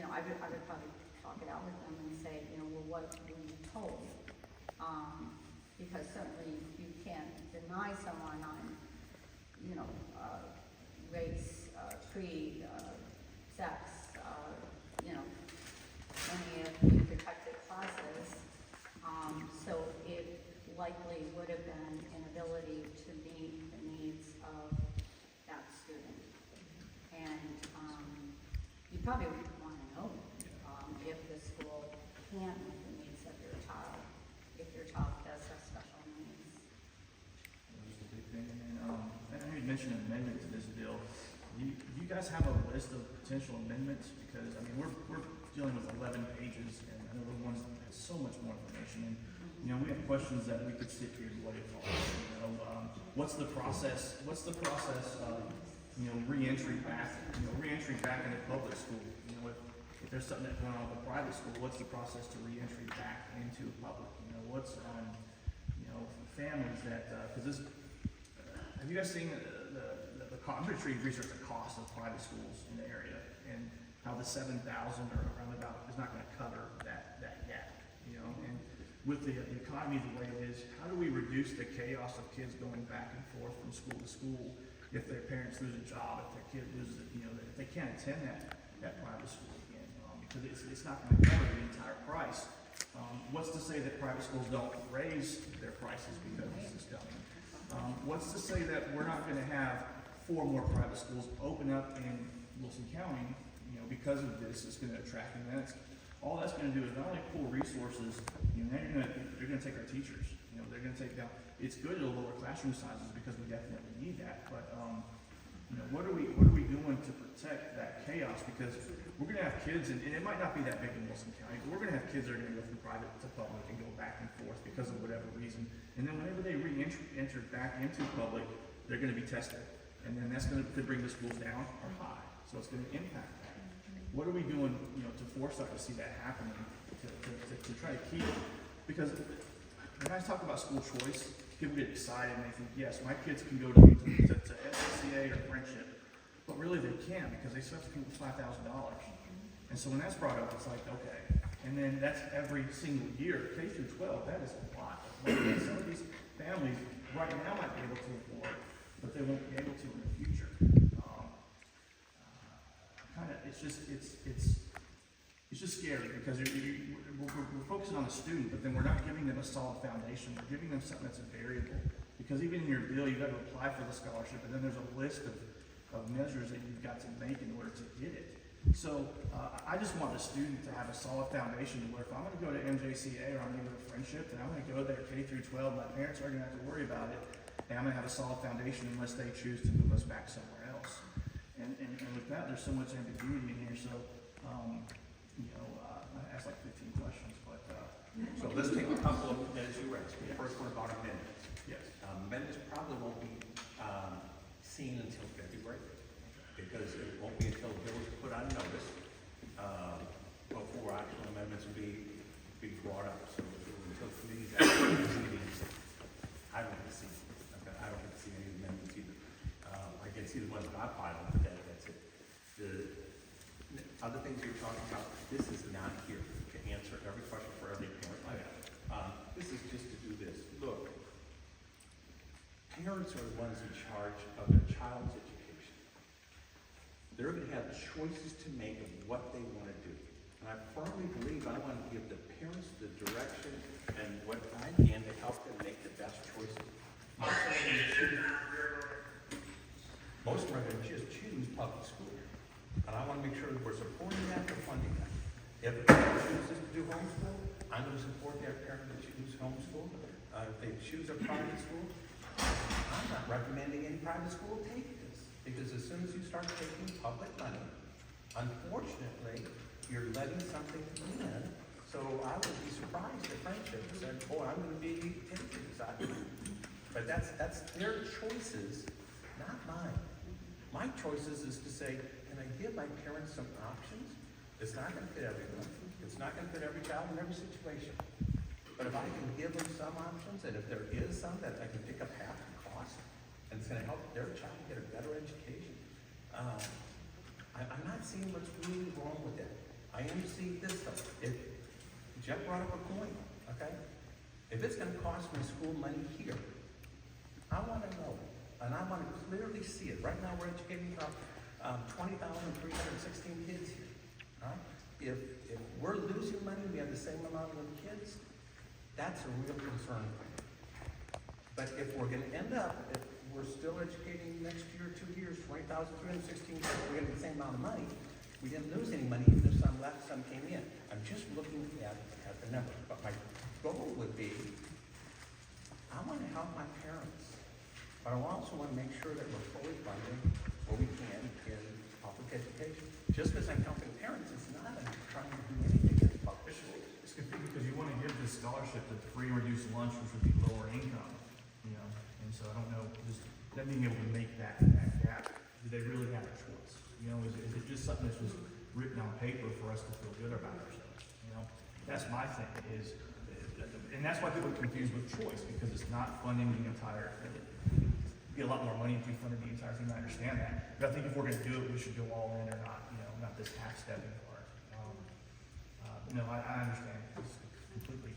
I would probably talk it out with them and say, well, what were you told? Because certainly you can't deny someone on, race, creed, sex, any of the protected classes. So it likely would have been an ability to meet the needs of that student. And you probably would want to know if the school can meet the needs of your child, if your child does have special needs. just a big thing. And I know you mentioned an amendment to this bill. Do you guys have a list of potential amendments? Because, we're dealing with 11 pages, and I know the ones that has so much more information. And, we have questions that we could sit here and what if all. What's the process of, re-entry back into public school? If there's something that's going on with a private school, what's the process to re-entry back into public? What's, families that, because have you guys seen I'm pretty sure you've researched the cost of private schools in the area and how the 7,000 or around about is not going to cover that gap, and with the economy the way it is, how do we reduce the chaos of kids going back and forth from school to school if their parents lose a job, if their kid loses, if they can't attend that private school again, because it's not going to cover the entire price. What's to say that private schools don't raise their prices because this is coming? What's to say that we're not going to have 4 more private schools open up in Wilson County, because of this? It's going to attract events. All that's going to do is not only pull resources, they're going to take our teachers. They're going to take down. It's good to lower classroom sizes because we definitely need that. But You know, what are we doing to protect that chaos? Because we're gonna have kids, and it might not be that big in Wilson County, but we're gonna have kids that are gonna go from private to public and go back and forth because of whatever reason. And then whenever they enter back into public, they're gonna be tested. And then that's gonna could bring the schools down or high, so it's gonna impact that. What are we doing, you know, to force us to see that happening, to try to keep, because when I talk about school choice, people get excited and they think, yes, my kids can go to SCA or Friendship, but really they can't because they still have to pay $5,000. And so when that's brought up, it's like, okay, and then that's every single year, K through 12, that is a lot of money that some of these families right now might be able to afford, but they won't be able to in the future. It's just scary because we're focusing on the student, but then we're not giving them a solid foundation. We're giving them something that's a variable. Because even in your bill, you've got to apply for the scholarship, and then there's a list of measures that you've got to make in order to get it. So I just want the student to have a solid foundation where if I'm going to go to MJCA or I'm going to go to Friendship, then I'm going to go there K through 12. My parents are going to have to worry about it, and I'm going to have a solid foundation unless they choose to move us back somewhere else. And with that, there's so much ambiguity in here. So, I asked like 15 questions, but. So let's take a couple of minutes you raised. The first one about amendments. Yes. Amendments probably won't be seen until February, because it won't be until the bill is put on notice before actual amendments will be brought up. So until committees actually meetings, I don't get to see. Okay, I don't get to see any amendments either. I can see the ones that I filed, but that's it. The other things you're talking about, this is not here to answer every question for every parent. This is just to do this. Look, parents are the ones in charge of their child's education. They're going to have choices to make of what they want to do. And I firmly believe I want to give the parents the direction and what I can to help them make the best choices. Most of them are going to just choose public school. And I want to make sure that we're supporting that and funding that. If a parent chooses to do homeschool, I'm going to support that parent that chooses homeschool. If they choose a private school, I'm not recommending any private school take this. Because as soon as you start taking public money, unfortunately, you're letting something in. So I would be surprised if Friendship said, oh, I'm going to be taking this. But that's their choices, not mine. My choices is to say, can I give my parents some options? It's not going to fit everyone. It's not going to fit every child in every situation. But if I can give them some options, and if there is some that I can pick up half the cost, and it's going to help their child get a better education, I'm not seeing what's really wrong with that. I am seeing this though. Jeff brought up a point, okay? If it's going to cost me school money here, I want to know, and I want to clearly see it. Right now, we're educating about 20,316 kids here. Right? If we're losing money, we have the same amount of kids, that's a real concern. But if we're going to end up, if we're still educating next year, 2 years, 20,316 kids, we're going to get the same amount of money. We didn't lose any money, even if some left, some came in. I'm just looking at the number. But my goal would be, I want to help my parents, but I also want to make sure that we're fully funding what we can in public education. Just because I'm helping parents, it's not I'm trying to do anything in public schools. It's confusing because you want to give this scholarship to free or reduced lunch, which would be lower income, and so I don't know, just them being able to make that gap, do they really have a choice? Is it just something that's just written on paper for us to feel good about ourselves? That's my thing and that's why people are confused with choice, because it's not funding the entire thing. Be a lot more money if we funded the entire thing. I understand that, but I think if we're going to do it, we should go all in or not, not this half-stepping part. I understand this completely.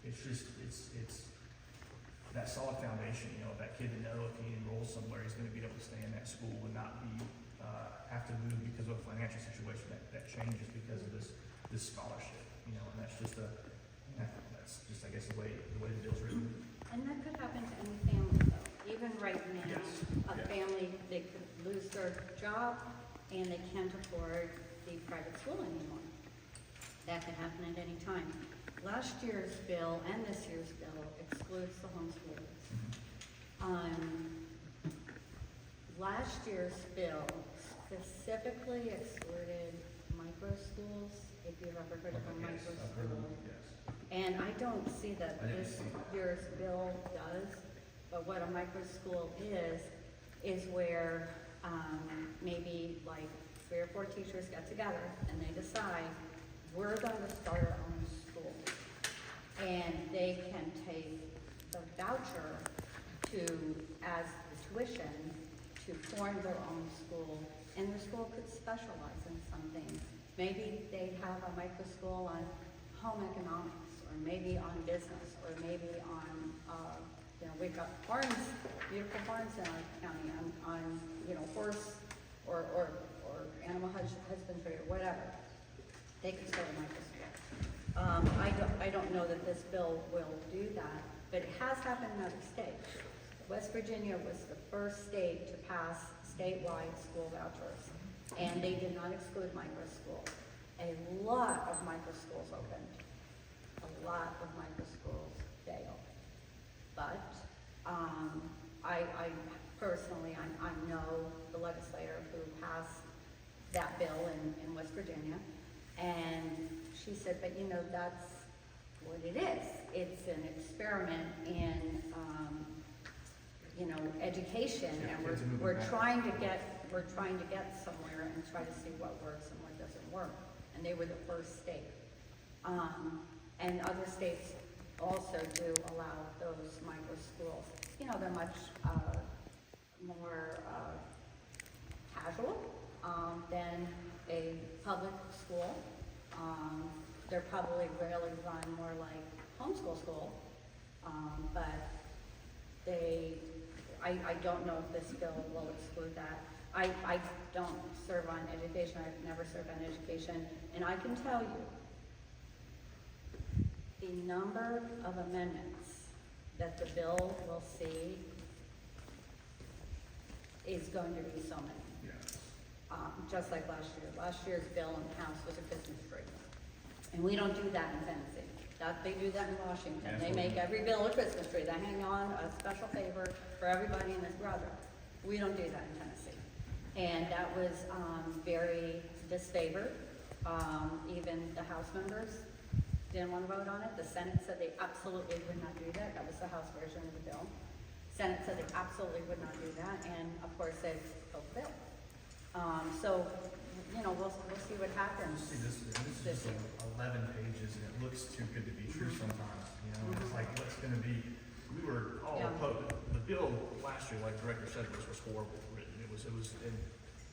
It's just, it's that solid foundation, that kid to know if he enrolls somewhere, he's going to be able to stay in that school and not be, have to move because of a financial situation that changes because of this scholarship, and that's just I guess, the way the bill's written. And that could happen to any family though. Even right now, Yes. a family, they could lose their job and they can't afford the private school anymore. That could happen at any time. Last year's bill and this year's bill excludes the homeschoolers. last year's bill specifically excluded micro schools, if you've ever heard of a micro school. Yes. And I don't see that this year's bill does, but what a micro school is where, maybe like 3 or 4 teachers get together and they decide, we're gonna start our own school. And they can take the voucher as the tuition to form their own school, and their school could specialize in some things. Maybe they'd have a micro school on home economics, or maybe on business, or maybe on, we've got farms, beautiful farms in our county, on horse or animal husbandry, or whatever. They could start a micro school. I don't know that this bill will do that, but it has happened in other states. West Virginia was the first state to pass statewide school vouchers, and they did not exclude micro schools. A lot of micro schools opened. A lot of micro schools failed. But I personally, I know the legislator who passed that bill in West Virginia, and she said, but that's what it is. It's an experiment in, education, and we're trying to get somewhere and try to see what works and what doesn't work. And they were the first state. And other states also do allow those micro schools. They're much more casual than a public school. They're probably really run more like homeschool school, but I don't know if this bill will exclude that. I don't serve on education, I've never served on education, and I can tell you, the number of amendments that the bill will see is going to be so many. Yeah. Just like last year. Last year's bill in the House was a Christmas tree. And we don't do that in Tennessee. They do that in Washington. They make every bill a Christmas tree. They hang on a special favor for everybody and his brother. We don't do that in Tennessee. And that was very disfavored. Even the House members didn't want to vote on it. The Senate said they absolutely would not do that. That was the House version of the bill. Senate said they absolutely would not do that, and of course they killed the bill. So, we'll see what happens. This is 11 pages, and it looks too good to be true sometimes, It's like, what's gonna be, we were all opposed. The bill last year, like Director said, was horrible written. It was, and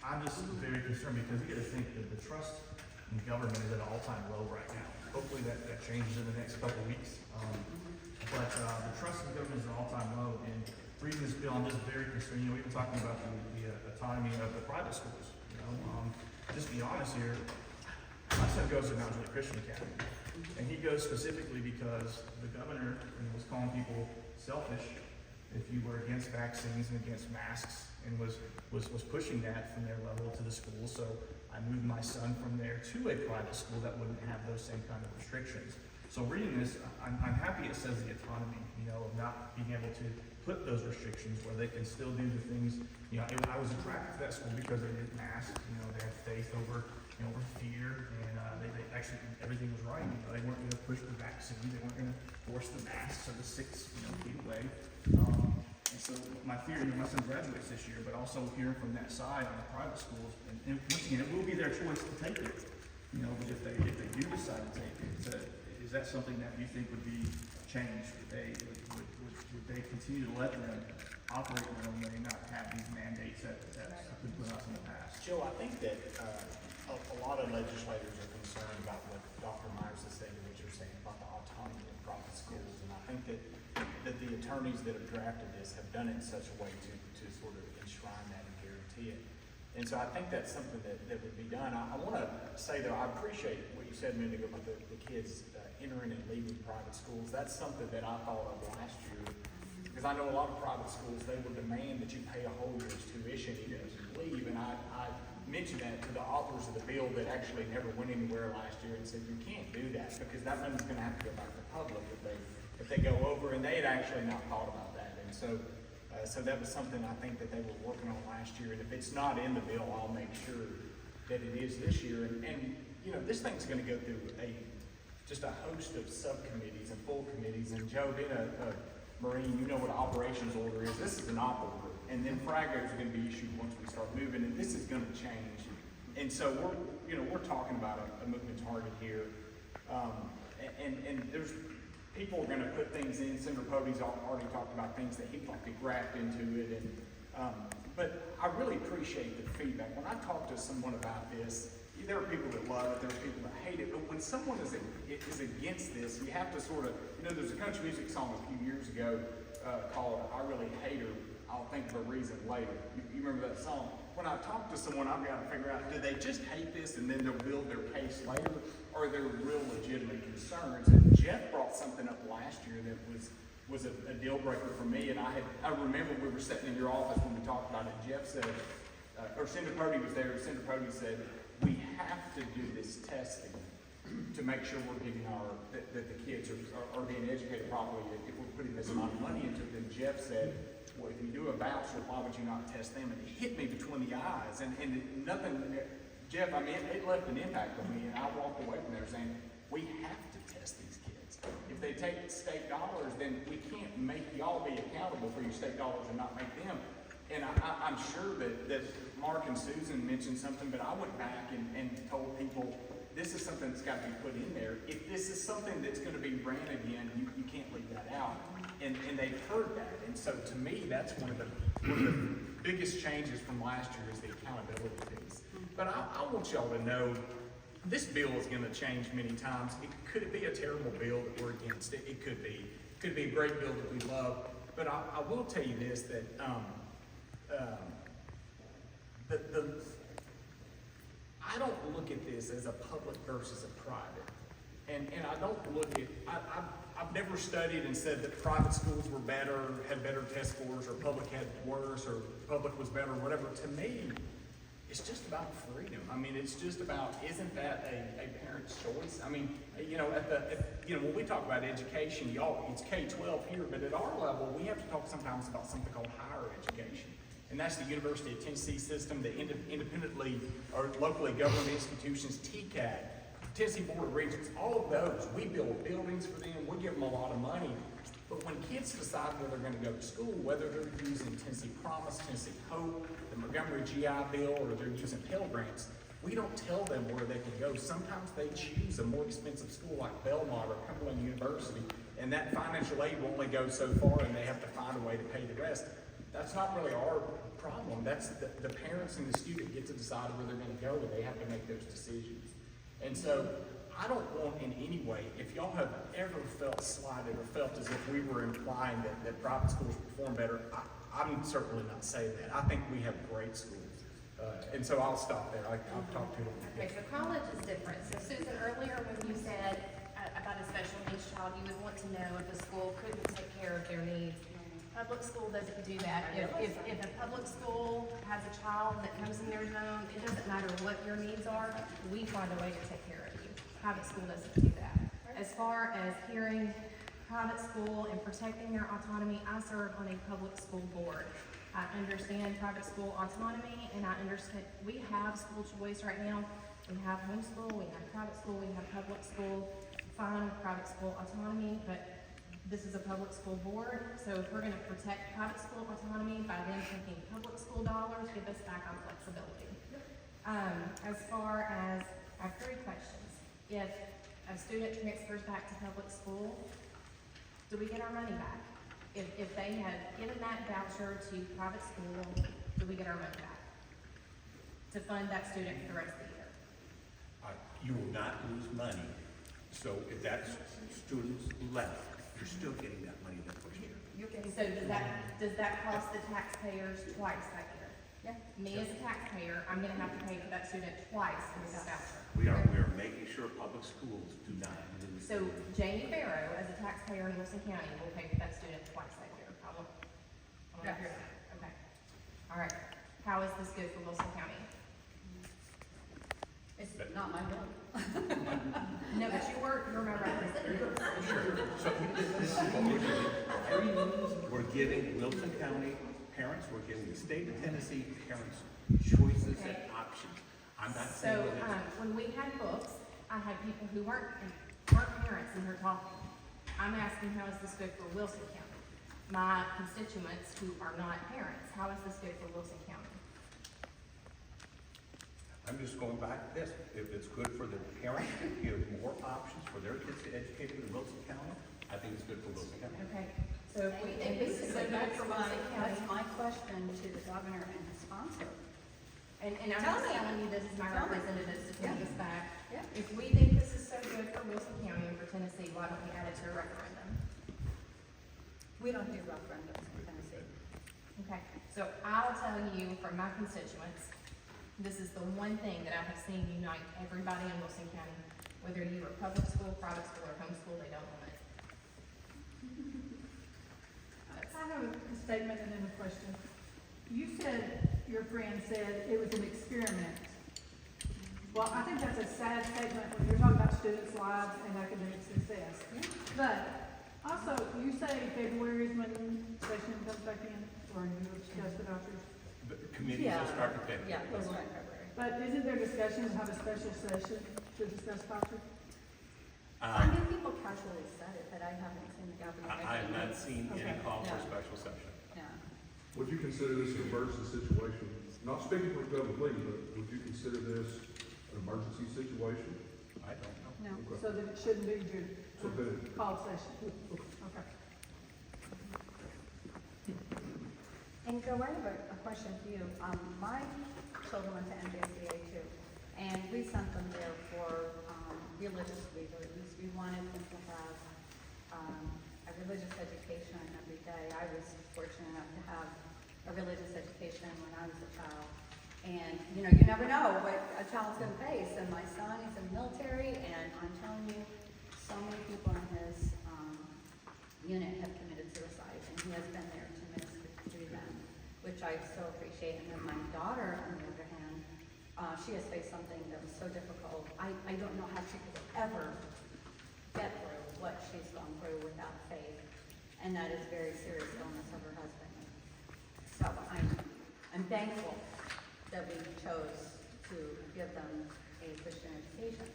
I'm just very concerned because you gotta think that the trust in government is at an all-time low right now. Hopefully that changes in the next couple of weeks. But the trust in government is at an all-time low, and reading this bill, I'm just very concerned. We've been talking about the autonomy of the private schools. Just be honest here, my son goes to Mount Juliet Christian Academy, and he goes specifically because the governor was calling people selfish if you were against vaccines and against masks, and was pushing that from their level to the school. So I moved my son from there to a private school that wouldn't have those same kind of restrictions. So reading this, I'm happy it says the autonomy, of not being able to put those restrictions where they can still do the things. I was attracted to that school because they did masks. They had faith over fear, and they actually, everything was right. They weren't going to push the vaccine. They weren't going to force the masks or the 6 feet away. And so my fear, my son graduates this year, but also hearing from that side on the private schools, and once again, it will be their choice to take it. But if they do decide to take it, is that something that you think would be changed? Would they continue to let them operate in their own way and not have these mandates that have been put out in the past? Joe, I think that a lot of legislators are concerned about what Dr. Myers is saying, what you're saying about the autonomy of private schools. And I think that the attorneys that have drafted this have done it in such a way to sort of enshrine that and guarantee it. And so I think that's something that would be done. I want to say, though, I appreciate what you said a minute ago about the kids entering and leaving private schools. That's something that I thought of last year, because I know a lot of private schools, they will demand that you pay a whole year's tuition even if you leave. And I mentioned that to the authors of the bill that actually never went anywhere last year, and said you can't do that because that money's going to have to go back to the public if they go over, and they had actually not thought about that. And so So that was something I think that they were working on last year, and if it's not in the bill, I'll make sure that it is this year. And you know, this thing's gonna go through just a host of subcommittees and full committees, and Joe, being a Marine, you know what an operations order is. This is an op order, and then fragos are gonna be issued once we start moving, and this is gonna change. And so we're talking about a moving target here. And there's, people are gonna put things in. Senator Pody's already talked about things that he'd like to graft into it, and, but I really appreciate the feedback. When I talk to someone about this, there are people that love it, there are people that hate it, but when someone is against this, you have to sort of, you know, there's a country music song a few years ago called I Really Hate Her, I'll Think of a Reason Later. You remember that song? When I talk to someone, I've got to figure out, do they just hate this and then they'll build their case later, or are there real legitimate concerns? And Jeff brought something up last year that was a deal breaker for me, and I remember we were sitting in your office when we talked about it. Jeff said, or Senator Pody was there, Senator Pody said, we have to do this testing to make sure we're getting that the kids are being educated properly if we're putting this amount of money into it. And Jeff said, well, if you do a voucher, why would you not test them? And it hit me between the eyes, and nothing, Jeff, I mean, it left an impact on me, and I walked away from there saying, we have to test these kids. If they take state dollars, then we can't make y'all be accountable for your state dollars and not make them. And I'm sure that Mark and Susan mentioned something, but I went back and told people, this is something that's got to be put in there. If this is something that's going to be ran again, you can't leave that out. And they've heard that. And so to me, that's one of the biggest changes from last year is the accountability piece. But I want y'all to know, this bill is going to change many times. Could it be a terrible bill that we're against? It could be. It could be a great bill that we love. But I will tell you this, that I don't look at this as a public versus a private. And I don't look at, I've never studied and said that private schools were better, had better test scores, or public had worse, or public was better, or whatever. To me, it's just about freedom. I mean, it's just about, isn't that a parent's choice? I mean, you know, when we talk about education, y'all, it's K-12 here, but at our level, we have to talk sometimes about something called higher education. And that's the University of Tennessee system, the independently or locally governed institutions, TCAD, Tennessee Board of Regents, all of those. We build buildings for them, we give them a lot of money. But when kids decide where they're going to go to school, whether they're using Tennessee Promise, Tennessee Hope, the Montgomery GI Bill, or they're using Pell Grants, we don't tell them where they can go. Sometimes they choose a more expensive school like Belmont or Cumberland University, and that financial aid will only go so far, and they have to find a way to pay the rest. That's not really our problem. That's the parents and the student get to decide where they're going to go, and they have to make those decisions. And so I don't want in any way, if y'all have ever felt slighted or felt as if we were implying that private schools perform better, I'm certainly not saying that. I think we have great schools. And so I'll stop there. I'll talk to them. Okay, so college is different. So Susan, earlier when you said about a special needs child, you would want to know if a school couldn't take care of their needs. Public school doesn't do that. If a public school has a child that comes in their zone, it doesn't matter what your needs are, we find a way to take care of you. Private school doesn't do that. As far as hearing private school and protecting their autonomy, I serve on a public school board. I understand private school autonomy, and I understand we have school choice right now. We have homeschool, we have private school, we have public school. Fine with private school autonomy, but this is a public school board, so if we're going to protect private school autonomy by then taking public school dollars, give us back our flexibility. As far as, I have 3 questions. If a student transfers back to public school, do we get our money back? If they had given that voucher to private school, do we get our money back to fund that student for the rest of the year? You will not lose money. So if that student's left, you're still getting that money that first year. So does that cost the taxpayers twice that year? Yeah. Me as a taxpayer, I'm gonna have to pay for that student twice with that voucher. We are making sure public schools do not lose. So Jamie Barrow, as a taxpayer in Wilson County, will pay for that student twice that year. I want to hear that. Okay. All right. How is this good for Wilson County? It's not my bill. No, but you're my representative. Sure. So this is what we're doing. We're giving Wilson County parents, we're giving the state of Tennessee parents choices and options. I'm not saying So, that it's. when we had books, I had people who weren't parents in here talking. I'm asking, how is this good for Wilson County? My constituents who are not parents, how is this good for Wilson County? I'm just going back to this. If it's good for the parents to give more options for their kids to educate in Wilson County, I think it's good for Wilson County. Okay, so if this is so good for Wilson That's County, my question to the governor and the sponsor. and I'm Tell just me. telling you, this is my Tell me. representatives to take Yeah. this back. Yeah. If we think this is so good for Wilson County and for Tennessee, why don't we add it to a referendum? We don't do referendums in Tennessee. Okay, so I'll tell you from my constituents, this is the one thing that I have seen unite everybody in Wilson County, whether you are public school, private school, or homeschool, they don't want it. I have a statement and then a question. You said, your friend said it was an experiment. Well, I think that's a sad statement when you're talking about students' lives and academic success. But also, you say February is when session comes back in, or you discuss the vouchers. The committees will start to pick. Yeah, we'll start February. But isn't there discussion to have a special session to discuss vouchers? I mean, people casually said it, but I haven't seen the governor. I have not seen any Okay. call for a Yeah. special session. Yeah. Would you consider this an emergency situation? Not speaking for Governor Lee, but would you consider this an emergency situation? I don't know. No. Okay. So that it shouldn't be your So then, call session? Okay. And Joe, I have a question for you. My children went to MJCA too, and we sent them there for, religious reasons. We wanted them to have, a religious education every day. I was fortunate enough to have a religious education when I was a child. And, you never know what a child's gonna face, and my son is in the military, and I'm telling you, so many people in his, unit have committed suicide, and he has been there to minister to them, which I so appreciate. And then my daughter, on the other hand, she has faced something that was so difficult. I don't know how she could ever get through what she's gone through without faith, and that is very serious illness of her husband. So I'm thankful that we chose to give them a Christian education.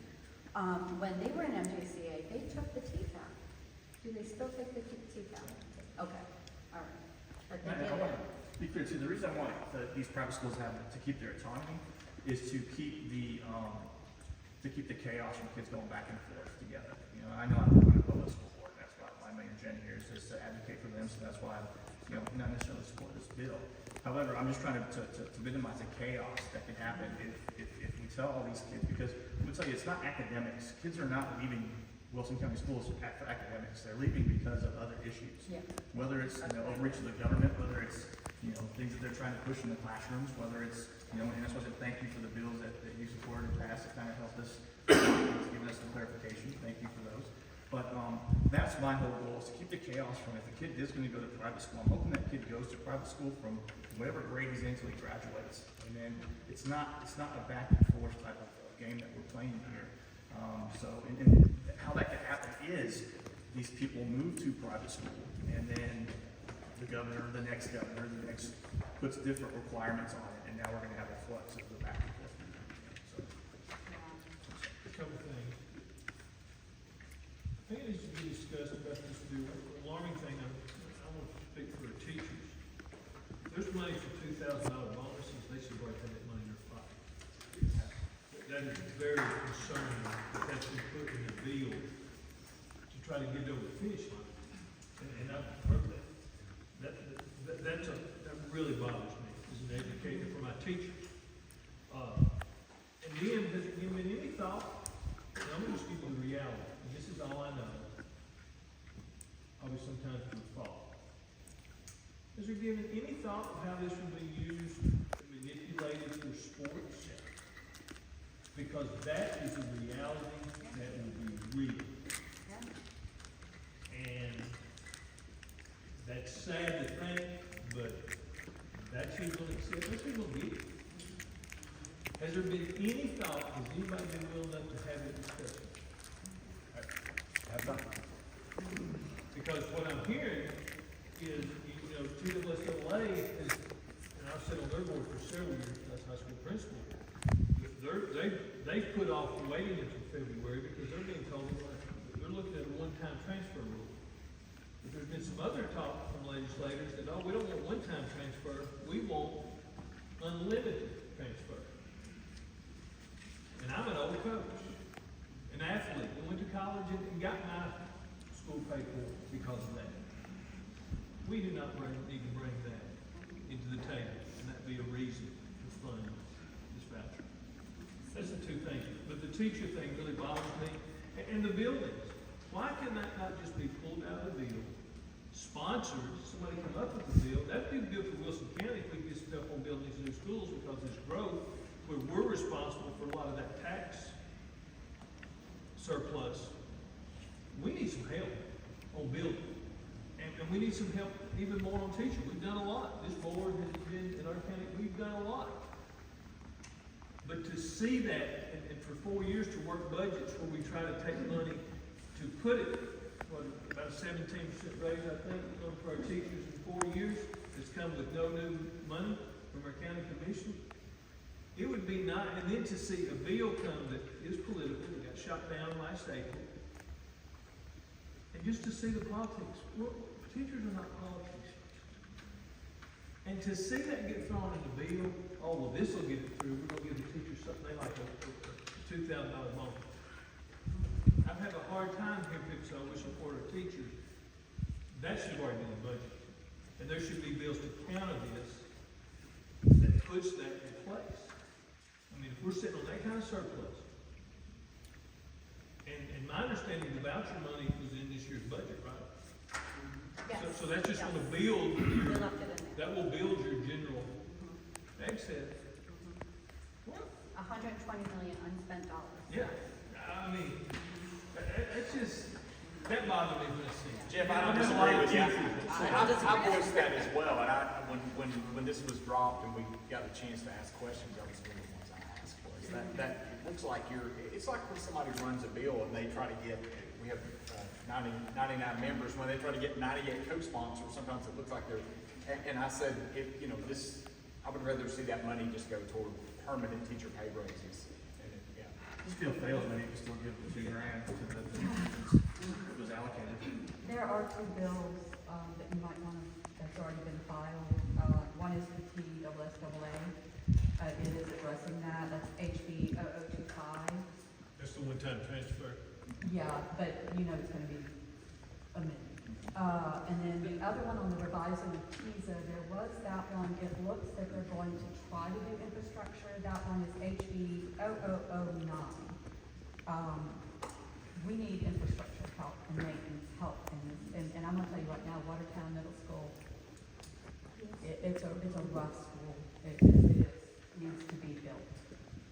When they were in MJCA, they took the teeth out. Do they still take the teeth out? Okay, all right. But they And did I want it. to be clear too, the reason I want these private schools to keep their autonomy is to keep the chaos from kids going back and forth together. I know I'm on a public school board, that's why my main agenda here is to advocate for them, so that's why I'm, not necessarily support this bill. However, I'm just trying to minimize the chaos that can happen if we tell all these kids, because let me tell you, it's not academics. Kids are not leaving Wilson County Schools for academics. They're leaving because of other issues. Yeah. Whether it's, overreach of the government, whether it's, things that they're trying to push in the classrooms, whether it's, and that's why I said thank you for the bills that you supported and passed. It kind of helped us, giving us some clarification. Thank you for those. But that's my whole goal, is to keep the chaos from, if a kid is going to go to private school, I'm hoping that kid goes to private school from whatever grade he's in until he graduates. And then it's not a back and forth type of game that we're playing here. And how that can happen is these people move to private school, and then the governor, the next puts different requirements on it, and now we're going to have a flux of the back and forth. So, A couple things. I think it needs to be discussed about this bill. The alarming thing, I want to speak for the teachers. There's money for $2,000 bonuses, they should break that money in their pocket. That is very concerning, that that's been put in the bill to try to get over the finish line. And I've heard that. That really bothers me as an educator for my teachers. And then, has it given any thought, and I'm gonna just give you the reality, and this is all I know. Probably sometimes with fault. Has there given any thought of how this will be used and manipulated for sports? Because that is a reality that will be real. And that's sad to think, but that's who's gonna accept, that's who's gonna get it. Has there been any thought, has anybody been willing enough to have a discussion? Have not. Because what I'm hearing is, you know, TWSAA is, and I've sat on their board for several years, as high school principal. They've put off waiting until February because they're being told they're looking at a one-time transfer rule. But there's been some other talk from legislators that, oh, we don't want one-time transfer, we want unlimited transfer. And I'm an old coach, an athlete, I went to college and got my school paid for because of that. We do not need to bring that into the table, and that be a reason to fund this voucher. That's the two things, but the teacher thing really bothers me, and the buildings. Why can that not just be pulled out of the bill, sponsored, somebody come up with the bill? That'd be good for Wilson County if we get stuff on buildings in new schools, because there's growth, where we're responsible for a lot of that tax surplus. We need some help on building, and we need some help even more on teaching. We've done a lot. This board has been, in our county, we've done a lot. But to see that, and for 4 years to work budgets where we try to take money to put it, about a 17% raise, I think, for our teachers in 4 years, it's come with no new money from our county commission. It would be nice, and then to see a bill come that is political, that got shot down last April, and just to see the politics. Well, teachers are not politics. And to see that get thrown in the bill, oh, well, this will get it through, we're going to give the teachers something like a $2,000 bonus. I've had a hard time here, people say, we support our teachers. That should already be in the budget. And there should be bills to counter this that puts that in place. I mean, if we're sitting on that kind of surplus, and my understanding, the voucher money was in this year's budget, right? Yes. So that's just Yes. gonna build We your, left it in there. that will build your general excess. What? 120 million unspent dollars. Yeah, I mean, it's just, that bothered me when I see it. Jeff, I And don't I've had a disagree lot of with you. teachers. I voiced that as well, and when this was dropped and we got a chance to ask questions, that was one of the ones I asked was that it looks like it's like when somebody runs a bill and they try to get, we have 99 members, when they try to get 98 co-sponsors, sometimes it looks like they're, and I said, I would rather see that money just go toward permanent teacher pay raises. And This bill fails, maybe you can still give the $2,000 to it was allocated. There are two bills that you might want to, that's already been filed. One is the TWSAA. It is addressing that. That's HB 0025. That's the one-time transfer. Yeah, but you know it's going to be amended. And then the other one on the revising of TISA, there was that one. It looks that they're going to try to do infrastructure. That one is HB 0009. We need infrastructure help and maintenance help in this. And I'm going to tell you right now, Watertown Middle School, it's a rough school. It needs to be built.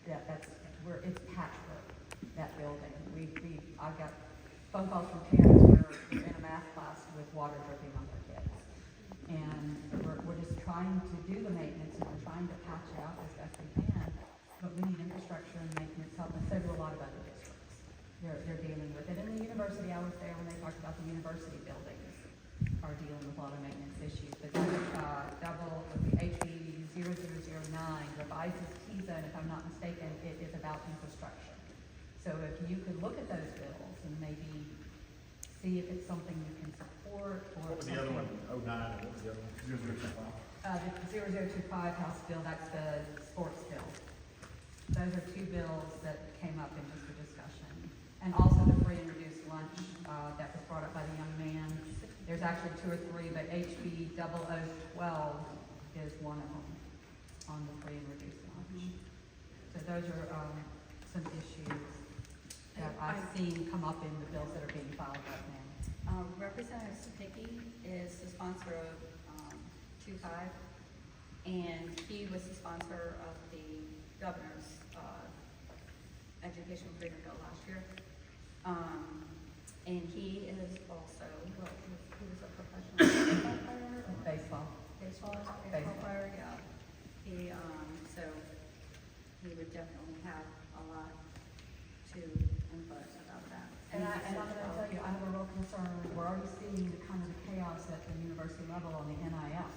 That's where it's patchwork, that building. I got phone calls from parents where we're in a math class with water dripping on their kids. And we're just trying to do the maintenance and we're trying to patch it out as best we can. But we need infrastructure and maintenance help, and so do a lot of other districts. They're dealing with it. And the university, I was there when they talked about the university buildings are dealing with a lot of maintenance issues. But the HB 0009 revises TISA, and if I'm not mistaken, it is about infrastructure. So if you could look at those bills and maybe see if it's something you can support, or what was the other one? 09, and what was the other one? 0025. The 0025 House bill, that's the sports bill. Those are two bills that came up in just a discussion. And also the free and reduced lunch, that was brought up by the young man. There's actually two or three, but HB 0012 is one of them on the free and reduced lunch. So those are, some issues that I've seen come up in the bills that are being filed right now. Representative Stupicki is the sponsor of 25, and he was the sponsor of the governor's education freedom bill last year. And he is also, he was a professional baseball player. Baseball player, yeah. He, so he would definitely have a lot to input about that. And I'm gonna tell you, I have a real concern. We're already seeing the kind chaos at the university level on the NIL.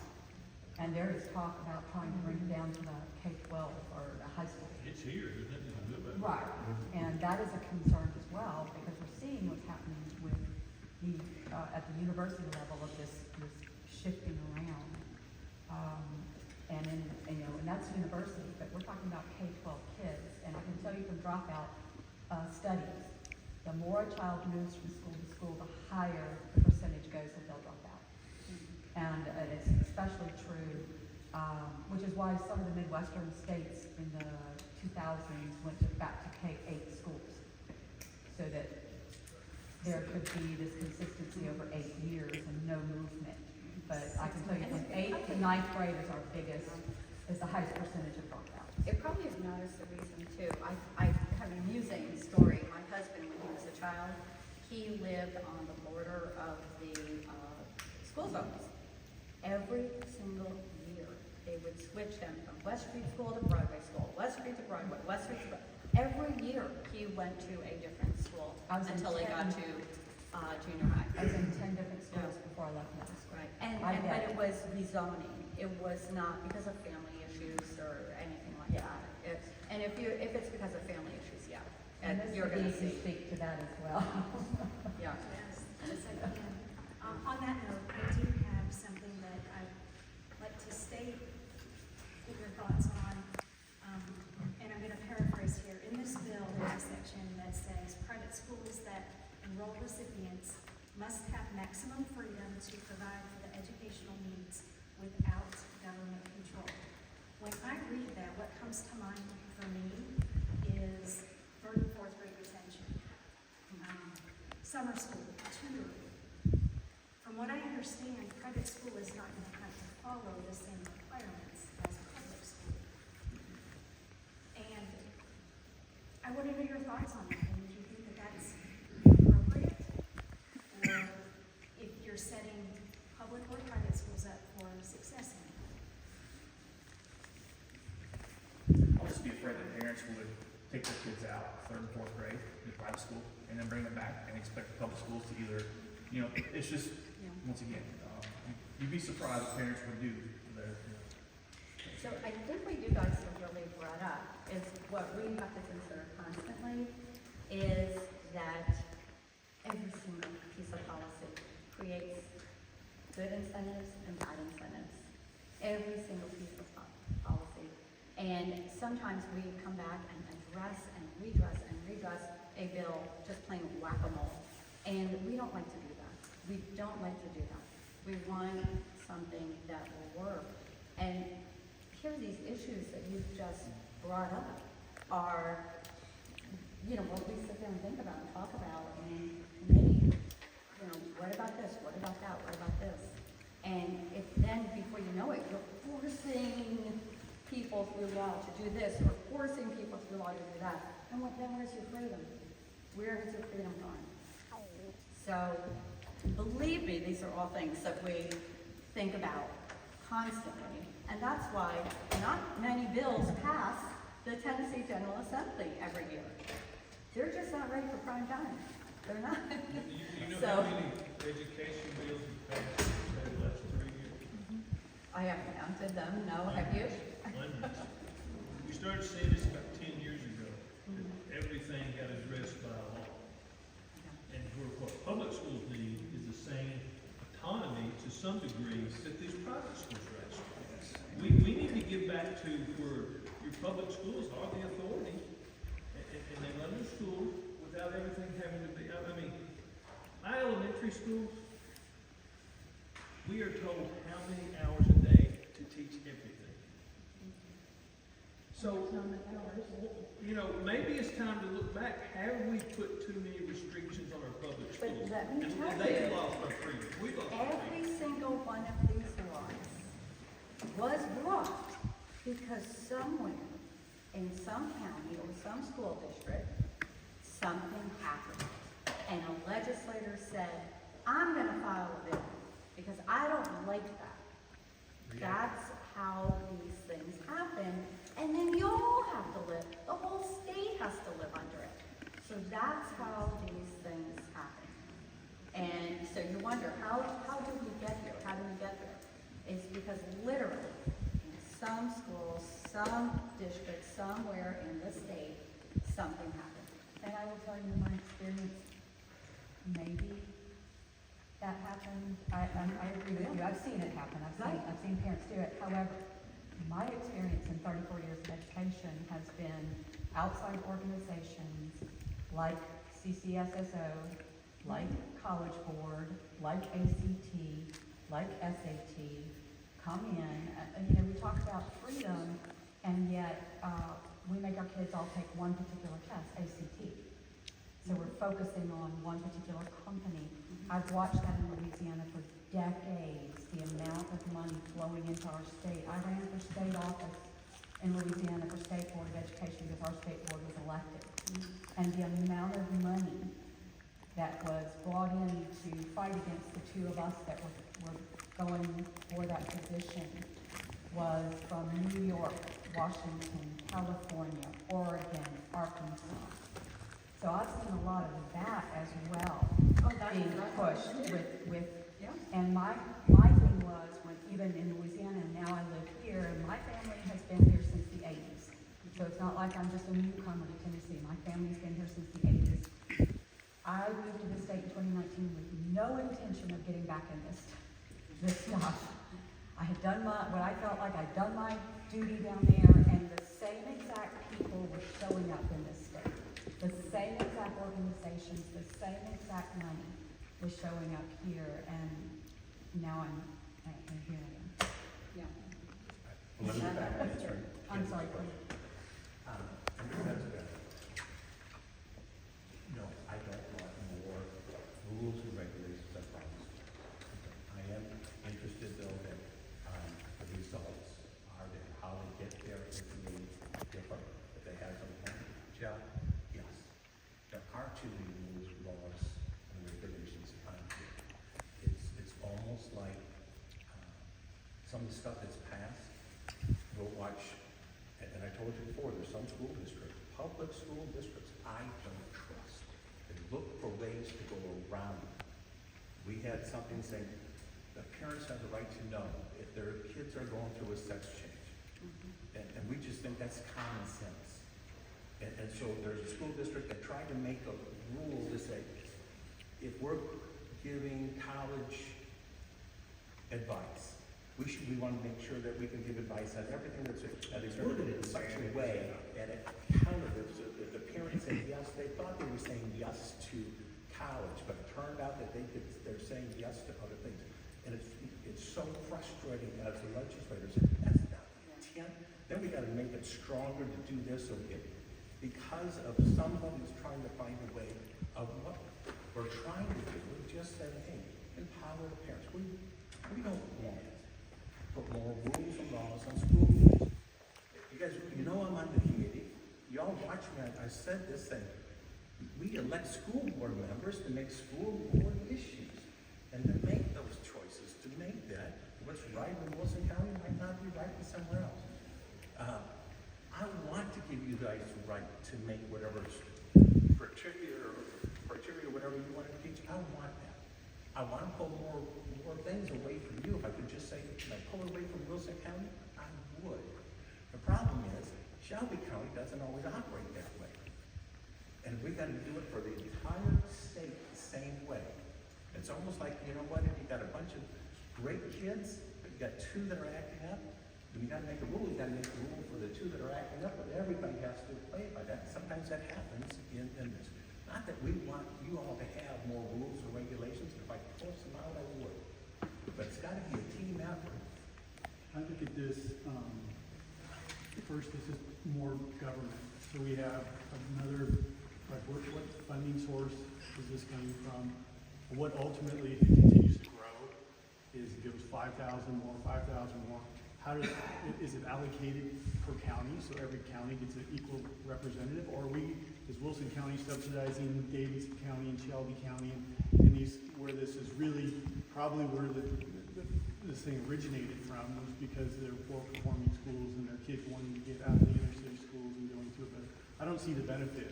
And there is talk about trying to bring it down to the K-12 or the high school. It's here, there's nothing to do about it. Right, and that is a concern as well, because we're seeing what's happening with the, at the university level of this shifting around. And that's university, but we're talking about K-12 kids, and I can tell you from dropout, studies, the more a child moves from school to school, the higher the percentage goes that they'll drop out. And it's especially true, which is why some of the Midwestern states in the 2000s went back to K-8 schools, so that there could be this consistency over 8 years and no movement. But I can tell you, from 8th to 9th grade is our biggest, is the highest percentage of dropouts. It probably is not as the reason too. I have an amusing story. My husband, when he was a child, he lived on the border of the school zones. Every single year, they would switch him from West Street School to Broadway School, West Street to Broadway, West Street to Broadway. Every year, he went to a different school until he got to junior high. I was in 10 different schools before I left middle school. Right, but it was rezoning. It was not because of family issues or anything like that. And if it's because of family issues, yeah, And you're Mr. gonna D can see. speak to that as well. Yeah. Yes, yes, I can. On that note, I do have something that I'd like to state, get your thoughts on, and I'm gonna paraphrase here. In this bill, there's a section that says private schools that enroll recipients must have maximum freedom to provide for the educational needs without government control. When I read that, what comes to mind for me is third and fourth grade retention, summer school, tutoring. From what I understand, private school is not going to have to follow the same requirements as public school. And I want to know your thoughts on that, and if you think that that's appropriate, or if you're setting public or private schools up for success in it. I'll just be afraid that parents would take their kids out third and fourth grade in private school and then bring them back and expect the public schools to either, it's just, once again, you'd be surprised what parents would do there. So I think what you guys have really brought up is what we have to consider constantly is that every single piece of policy creates good incentives and bad incentives. Every single piece of policy. And sometimes we come back and address and redress a bill just plain whack-a-mole. And we don't like to do that. We don't like to do that. We want something that will work. And here, these issues that you've just brought up are, what we sit there and think about and talk about in committee. What about this? What about that? What about this? And if then, before you know it, you're forcing people through law to do this, or forcing people through law to do that. And then where's your freedom? Where has your freedom gone? So, believe me, these are all things that we think about constantly. And that's why not many bills pass the Tennessee General Assembly every year. They're just not ready for prime time. They're not. You know So, how many education bills have passed in the last 3 years? I haven't counted them, no, have you? Hundreds. We started seeing this about 10 years ago, that everything got addressed by law. And what public schools need is the same autonomy to some degree that these private schools are actually. We need to get back to where your public schools are the authority, and they run the school without everything having to be, my elementary schools, we are told how many hours a day to teach everything. So, maybe it's time to look back. Have we put too many restrictions on our public But schools? let me tell And they you, lost our freedom. We lost our freedom. every single one of these laws was brought because somewhere in some county or some school district, something happened. And a legislator said, I'm gonna file a bill because I don't like that. That's how these things happen. And then you all have to live, the whole state has to live under it. So that's how these things happen. And so you wonder, how do we get is because literally, in some schools, some districts, somewhere in the state, something happened. And I will tell you my experience, maybe that happened. I agree with you. I've seen it happen. I've seen parents do it. However, my experience in 34 years of education has been outside organizations like CCSSO, like College Board, like ACT, like SAT, come in, and you know, we talk about freedom, and yet we make our kids all take one particular test, ACT. So we're focusing on one particular company. I've watched that in Louisiana for decades, the amount of money flowing into our state. I ran for state office in Louisiana for State Board of Education because our state board was elected. And the amount of money that was brought in to fight against the two of us that were going for that position was from New York, Washington, California, Oregon, Arkansas. So I've seen a lot of that as well being pushed with, and my thing was when even in Louisiana, and now I live here, and my family has been here since the 80s. So it's not like I'm just a newcomer to Tennessee. My family's been here since the 80s. I moved to the state in 2019 with no intention of getting back in this stuff. I had done what I felt like I'd done my duty down there, and the same exact people were showing up in this state. The same exact organizations, the same exact money was showing up here, and now I'm here again. Yeah. Let me back and answer. I'm sorry, please. That's good. No, I don't want more rules and regulations, I promise. I am interested though that, the results are there, how they get there is maybe different, if they have some kind of job, yes. There are too many rules, laws, and regulations on here. It's almost like, some of the stuff that's passed, we'll watch, and I told you before, there's some school districts, public school districts, I don't trust. They look for ways to go around it. We had something saying, the parents have the right to know if their kids are going through a sex change. And we just think that's common sense. And so there's a school district that tried to make a rule to say, if we're giving college advice, we want to make sure that we can give advice on everything that's worded in such a way that it counted, so that the parents said yes, they thought they were saying yes to college, but it turned out that they're saying yes to other things. And it's so frustrating as the legislators, that's not the intent. Then we gotta make it stronger to do this, so because of somebody's trying to find a way of what we're trying to do, we just said, hey, empower the parents. We don't want it. Put more rules and laws on school boards. You guys, you know I'm on the committee. Y'all watch me. I said this thing. We elect school board members to make school board issues and to make those choices, to make that what's right in Wilson County might not be right in somewhere else. I want to give you guys the right to make whatever criteria, whatever you want to teach. I want that. I want to pull more things away from you. If I could just say, can I pull away from Wilson County? I would. The problem is, Shelby County doesn't always operate that way. And we got to do it for the entire state the same way. It's almost like, you know what, if you got a bunch of great kids, but you got two that are acting up, then you got to make a rule. You got to make a rule for the two that are acting up, but everybody has to play by that. Sometimes that happens in this. Not that we want you all to have more rules or regulations, and if I could force them out, I would. But it's got to be a team effort. I look at this, first, this is more government. So we have another, like, what funding source is this coming from? What ultimately, if it continues to grow, is it gives 5,000 more, 5,000 more. How is it allocated per county, so every county gets an equal representative? Or is Wilson County subsidizing Davidson County and Shelby County and these, where this is really probably where this thing originated from was because they're poor performing schools and their kids wanting to get out of the inner city schools and going to it. But I don't see the benefit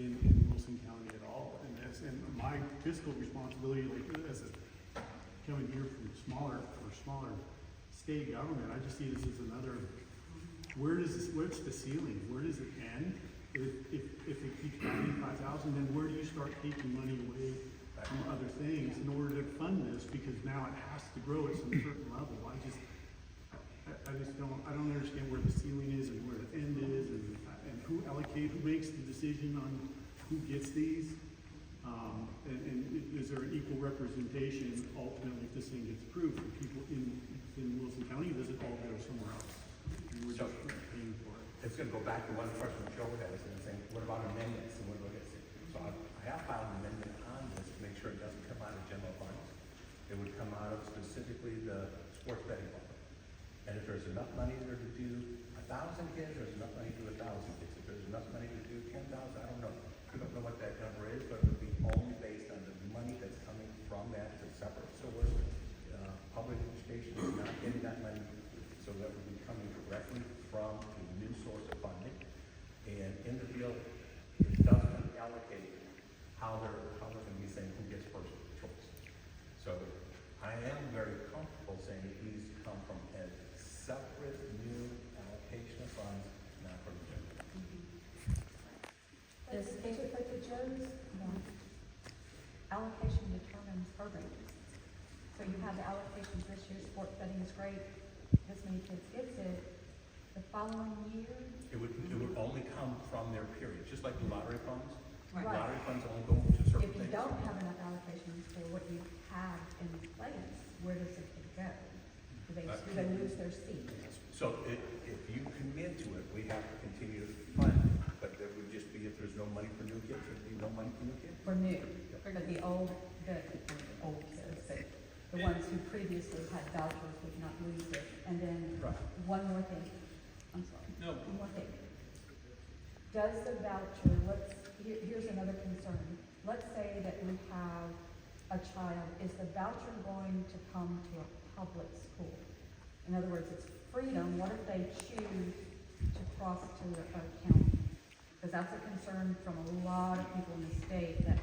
in Wilson County at all in this. And my fiscal responsibility, like as a coming here from smaller state government, I just see this as another, where's the ceiling? Where does it end? If it keeps going 5,000, then where do you start taking money away from other things in order to fund this? Because now it has to grow at some certain level. I just don't understand where the ceiling is and where the end is, and who makes the decision on who gets these? And is there an equal representation ultimately if this thing gets approved for people in Wilson County? Does it all go somewhere else? And we're just paying for it. It's gonna go back to one question Joe has, and saying, what about amendments, and what about this? So I have filed an amendment on this to make sure it doesn't come out of general funds. It would come out of specifically the sports betting fund. And if there's enough money there to do 1,000 kids, there's enough money to do 1,000 kids. If there's enough money to do 10,000, I don't know. I don't know what that number is, but it would be only based on the money that's coming from that. It's a separate source. Public education is not getting that money, so that would be coming directly from a new source of funding. And in the bill, it doesn't allocate how they're going to be saying who gets first choice. So I am very comfortable saying that these come from a separate new allocation of funds, not from the general. But the Joe's allocation determines programs. So you have the allocations this year, sports betting is great, this many kids gets it. The following year, It would only come from their period, just like the lottery funds. Right. Lottery funds only go to certain if you things. don't have enough allocations for what you have in place, where does it go? Do they lose their seat? So if you commit to it, we have to continue to fund it, but there would just be, if there's no money for new kids, there'd be no money for new kids. For new, but the old kids, but the ones who previously had vouchers would not lose it. And then, Right. one more thing, I'm sorry. No. One more thing. Does the voucher, here's another concern. Let's say that we have a child, is the voucher going to come to a public school? In other words, it's freedom, what if they choose to cross to a county? Because that's a concern from a lot of people in the state that,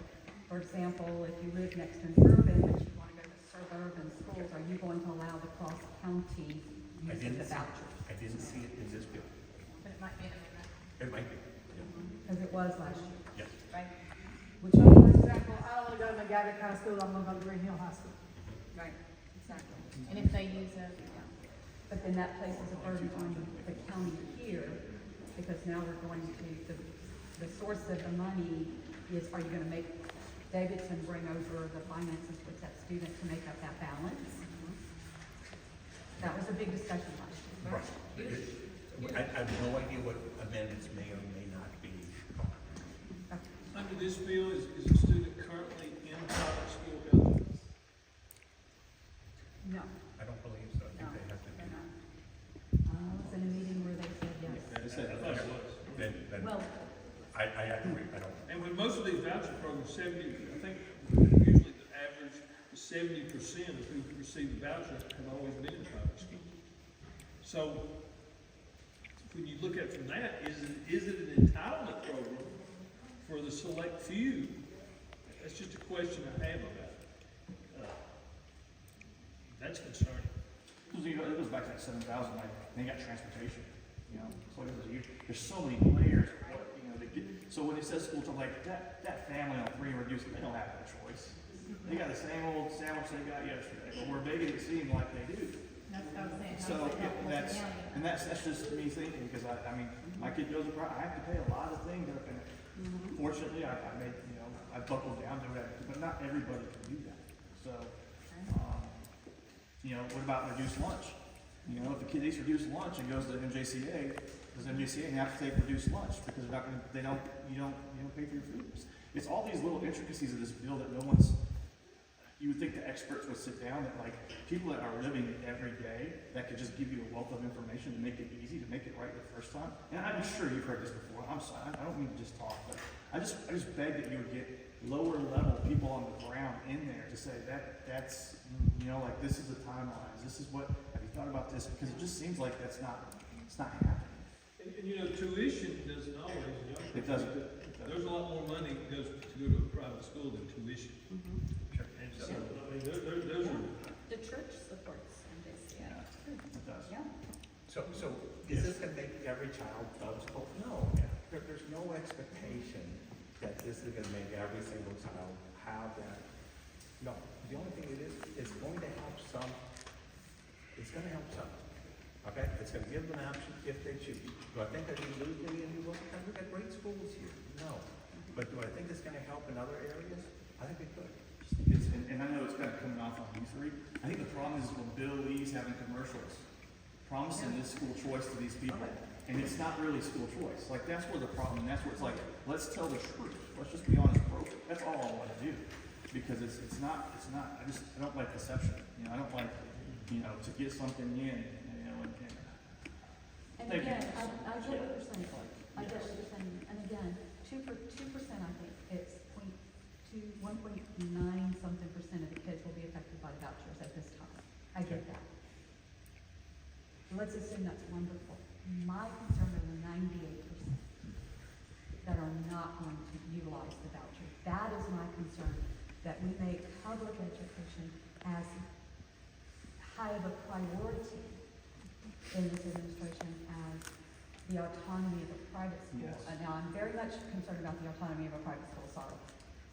for example, if you live next to an urban, but you want to go to suburban schools, are you going to allow the cross-county use of the voucher? I didn't see it in this bill. But it might be an amendment, It might be. Because it was last year. Yes. right? Which So for example, I only go to McGavick High School, I'm gonna go to Green Hill High School. Right, exactly. And if they use a, But then that places a burden on the county here, because now we're going to, the source of the money is, are you gonna make Davidson bring over the finances with that student to make up that balance? That was a big discussion last year. Right. I have no idea what amendments may or may not be. Under this bill, is a student currently in private school eligible? No, I don't believe so. I no, think they have to be. they're not. I was in a meeting where they said yes. I thought it was. Then Well, I agree. I don't. And with most of these voucher programs, I think usually the average is 70% of who receive the voucher have always been in private school. So, when you look at it from that, is it an entitlement program for the select few? That's just a question I have about it. That's concerning. It goes back to that 7,000, like, they got transportation, you know, so there's so many layers, of what, you know, so when it says school, I'm like, that family on free and reduced, they don't have a choice. They got the same old sandwich they got yesterday, but we're making it seem like they do. that's what I was saying. So, how is it helpful to that's, the county? and that's just me thinking, because I mean, my kid goes abroad, I have to pay a lot of things up in it. Fortunately, I made, you know, I buckled down to it, but not everybody can do that. So, you know, what about reduced lunch? You know, if the kid eats reduced lunch and goes to MJCA, does MJCA have to take reduced lunch because they're not gonna, you don't pay for your food? It's all these little intricacies of this bill that no one's, you would think the experts would sit down, that like, people that are living it every day, that could just give you a wealth of information to make it easy, to make it right the first time. And I'm sure you've heard this before, I'm sorry, I don't mean to just talk, but I just beg that you would get lower level people on the ground in there to say that's, you know, like, this is the timelines, this is what, have you thought about this? Because it just seems like it's not happening. And you know, tuition doesn't always, It doesn't. There's a lot more money that goes to go to a private school than tuition. And so, I mean, those are, The church supports MJCA. does. Yeah. So is this gonna make every child eligible? No, there's no expectation that this is gonna make every single child have that. No, the only thing it is, it's going to help some, it's gonna help some. Okay, it's gonna give them an option if they choose. Do I think that we lose many in New Wilson County? We've got great schools here, no. But do I think it's gonna help in other areas? I think it could. And I know it's kind of coming off on you three. I think the problem is when Bill Lee's having commercials, promising this school choice to these people, and it's not really school choice. Like, that's where the problem, and that's where it's like, let's tell the truth. Let's just be honest, bro. That's all I want to do. Because it's not, I don't like deception. You know, I don't like, to get something in, And Thank you. again, I get what you're saying, I get what you're saying, and again, 2%, I think, it's 1.9 something percent of the kids will be affected by the vouchers at this time. I get that. Let's assume that's wonderful. My concern are the 98% that are not going to utilize the voucher. That is my concern, that we make public education as high of a priority in this administration as the autonomy of a private school. Yes. And now, I'm very much concerned about the autonomy of a private school, sorry.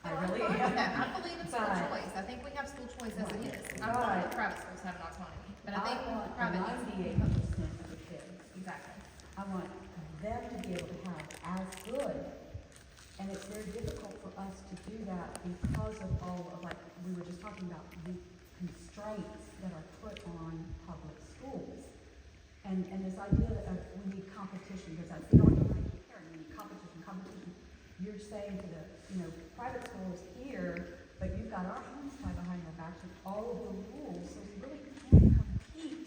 I No, I'm really fine with that. am. I believe in school But- choice. I think we have school choice as it is. I'm But- fine with private schools having autonomy, but I think want private needs. 98% of the kids. Exactly. I want them to be able to have as good. And it's very difficult for us to do that because of all of, like, we were just talking about the constraints that are put on public schools. And this idea of we need competition, because that's the argument I keep hearing, we need competition. You're saying to the, private schools here, but you've got our hands tied behind our backs with all of the rules, so we really can't compete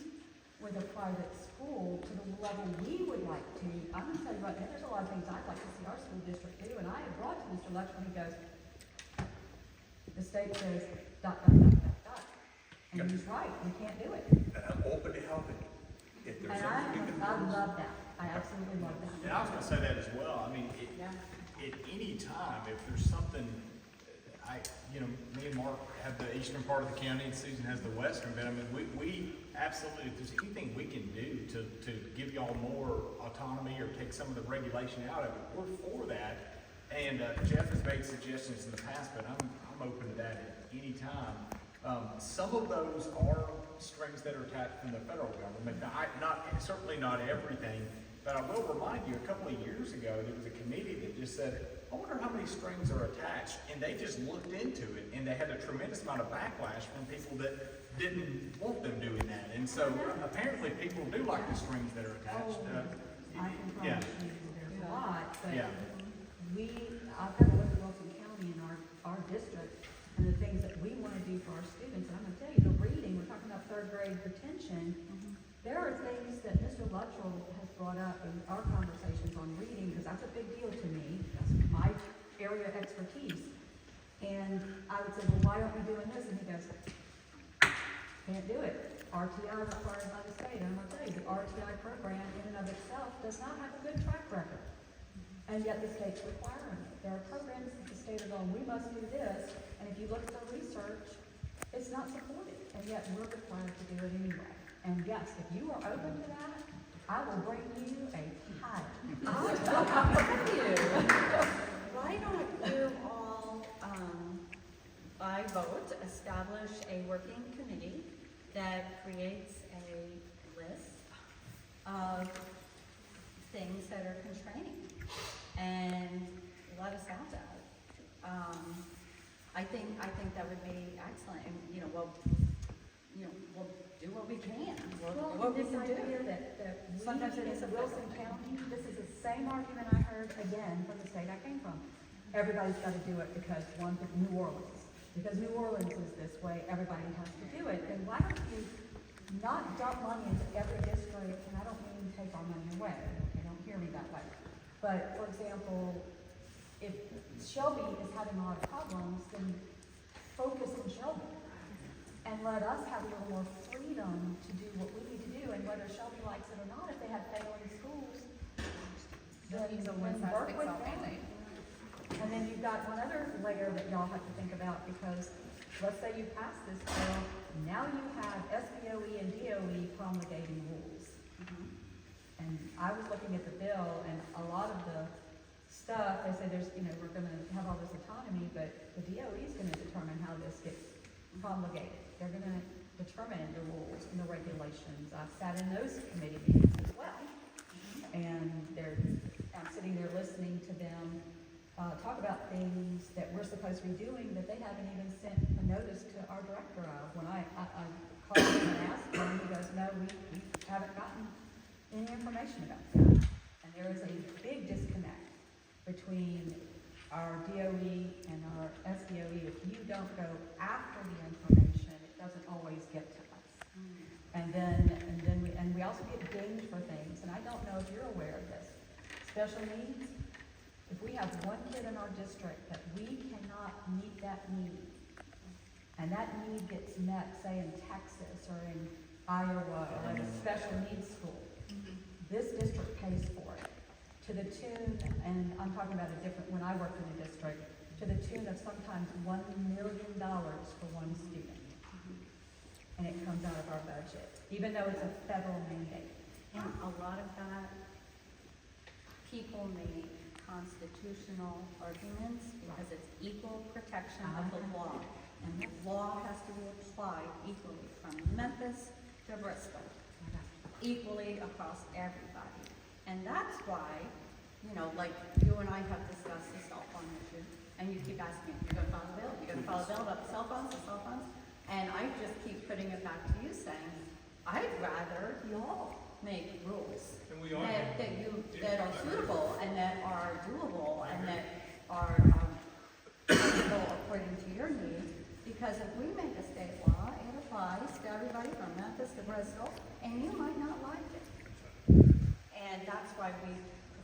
with a private school to the level we would like to. I'm gonna tell you right now, there's a lot of things I'd like to see our school district do, and I have brought to Mr. Letchman, he goes, the state says, ... And he's right, we can't do it. And I'm open to helping. If there's And something we can do. I love that, I absolutely love that. And I was gonna say that as well. I mean, Yeah. at any time, if there's something, me and Mark have the eastern part of the county and Susan has the western, but I mean, we absolutely, if there's anything we can do to give y'all more autonomy or take some of the regulation out of it, we're for that. And Jeff has made suggestions in the past, but I'm open to that at any time. Some of those are strings that are attached from the federal government. Now, certainly not everything, but I will remind you, a couple of years ago, there was a committee that just said, I wonder how many strings are attached, and they just looked into it, and they had a tremendous amount of backlash from people that didn't want them doing that. And so apparently people do like the strings that are attached. I can Yeah. promise you there's a lot, but Yeah. I've got to look at Wilson County and our district and the things that we want to do for our students, and I'm gonna tell you, the reading, we're talking about third grade retention, there are things that Mr. Luttrell has brought up in our conversations on reading, because that's a big deal to me, that's my area of expertise. And I would say, well, why aren't we doing this? And he goes, can't do it. RTI required by the state, and I'm gonna tell you, the RTI program in and of itself does not have a good track record. And yet the state's requiring it. There are programs that the state are going, we must do this, and if you look at the research, it's not supported, and yet we're required to do it anyway. And yes, if you are open to that, I will bring you a pie. Why don't you all, by vote, establish a working committee that creates a list of things that are constraining, and let us have that. I think that would be excellent, and, we'll do what we can. We'll do what we This can idea do. that we Sometimes it in is a Wilson federal County, this is the same argument I heard again from the state I came from. Everybody's got to do it because New Orleans. Because New Orleans is this way, everybody has to do it. Then why don't you not dump money into every district, and I don't mean take our money away, okay, don't hear me that way. But, for example, if Shelby is having a lot of problems, then focus on Shelby. And let us have a little more freedom to do what we need to do, and whether Shelby likes it or not, if they have failing schools, then Use a work with one-size-fits-all them. Band-Aid. And then you've got one other layer that y'all have to think about, because let's say you pass this bill, now you have SBOE and DOE promulgating rules. And I was looking at the bill, and a lot of the stuff, they say there's, we're gonna have all this autonomy, but the DOE is gonna determine how this gets promulgated. They're gonna determine the rules and the regulations. I've sat in those committee meetings as well. And I'm sitting there listening to them talk about things that we're supposed to be doing that they haven't even sent a notice to our director of. When I called him and asked him, he goes, no, we haven't gotten any information about that. And there is a big disconnect between our DOE and our SBOE. If you don't go after the information, it doesn't always get to us. And we also get dinged for things, and I don't know if you're aware of this. Special needs, if we have one kid in our district that we cannot meet that need, and that need gets met, say in Texas or in Iowa or in a special needs school, this district pays for it to the tune, and I'm talking about when I worked in the district, to the tune of sometimes $1 million for one student. And it comes out of our budget, even though it's a federal mandate. And a lot of that, people make constitutional arguments because it's equal protection of the law. And the law has to be applied equally from Memphis to Bristol, equally across everybody. And that's why, like you and I have discussed the cell phone issue, and you keep asking, you're gonna file a bill, you're gonna file a bill about the cell phones. And I just keep putting it back to you saying, I'd rather y'all make rules that are suitable and that are doable and that are suitable according to your needs. Because if we make a state law, it applies to everybody from Memphis to Bristol, and you might not like it. And that's why we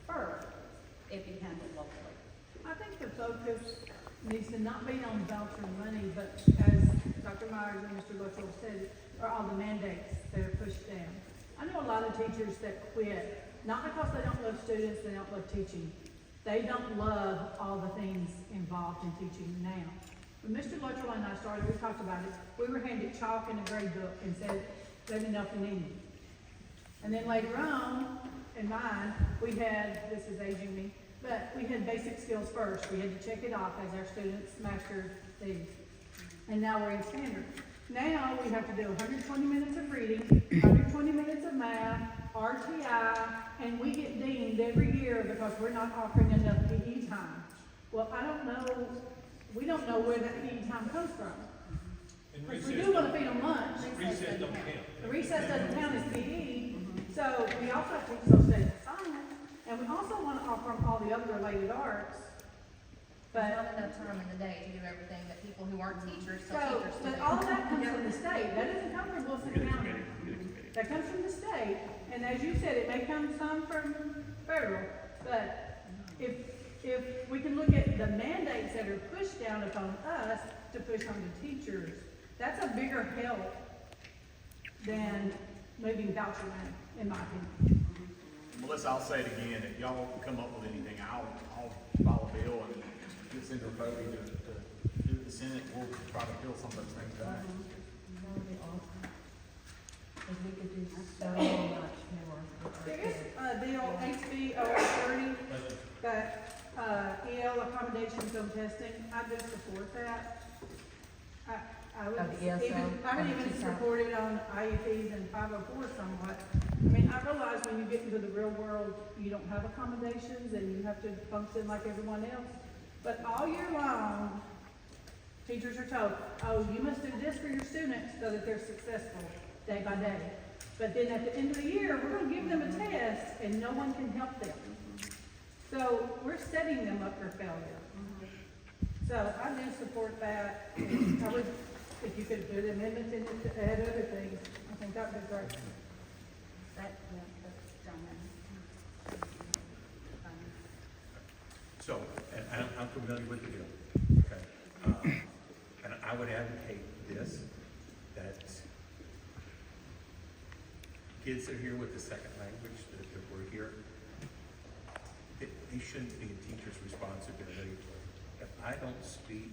prefer it be handled locally. I think the focus needs to not be on voucher money, but as Dr. Myers and Mr. Luttrell said, are all the mandates that are pushed down. I know a lot of teachers that quit, not because they don't love students, they don't love teaching. They don't love all the things involved in teaching now. When Mr. Luttrell and I started, we talked about it. We were handed chalk and a grade book and said, let me know if you need me. And then later on, in mine, we had, this is aging me, but we had basic skills first. We had to check it off as our students mastered these. And now we're in standard. Now we have to do 120 minutes of reading, 120 minutes of math, RTI, and we get deemed every year because we're not offering enough PE time. Well, we don't know where that PE time comes from. Because we do want to feed them lunch. Recess don't count. The recess doesn't count as PE, so we also have to teach social studies and science, and we also want to offer them all the other related arts. There's not enough time in the day to do everything that people who aren't teachers, So, teachers to but do. all that comes from the state, that doesn't come from Wilson County. That comes from the state, and as you said, it may come some from federal, but if we can look at the mandates that are pushed down upon us to push on the teachers, that's a bigger help than moving voucher money, in my opinion. Melissa, I'll say it again, if y'all come up with anything, I'll file a bill and get sent to Pody to do the Senate, we'll try to fill some of those things back. That would be awesome. Because we could do so much more with our There is kids. a deal, HB 030, but EL accommodations on testing, I do support that. I would Of the ESL, I would on the even TCAP. support it on IEPs and 504 somewhat. I mean, I realize when you get into the real world, you don't have accommodations and you have to function like everyone else. But all year long, teachers are told, oh, you must do this for your students so that they're successful day by day. But then at the end of the year, we're gonna give them a test and no one can help them. So we're setting them up for failure. So I do support that. And I would, if you could do the amendments in it to add other things, I think that would be great. That's done. So, and I'm familiar with the bill, okay? And I would advocate this, that kids that are here with the second language, that we're here, they shouldn't be a teacher's responsibility. If I don't speak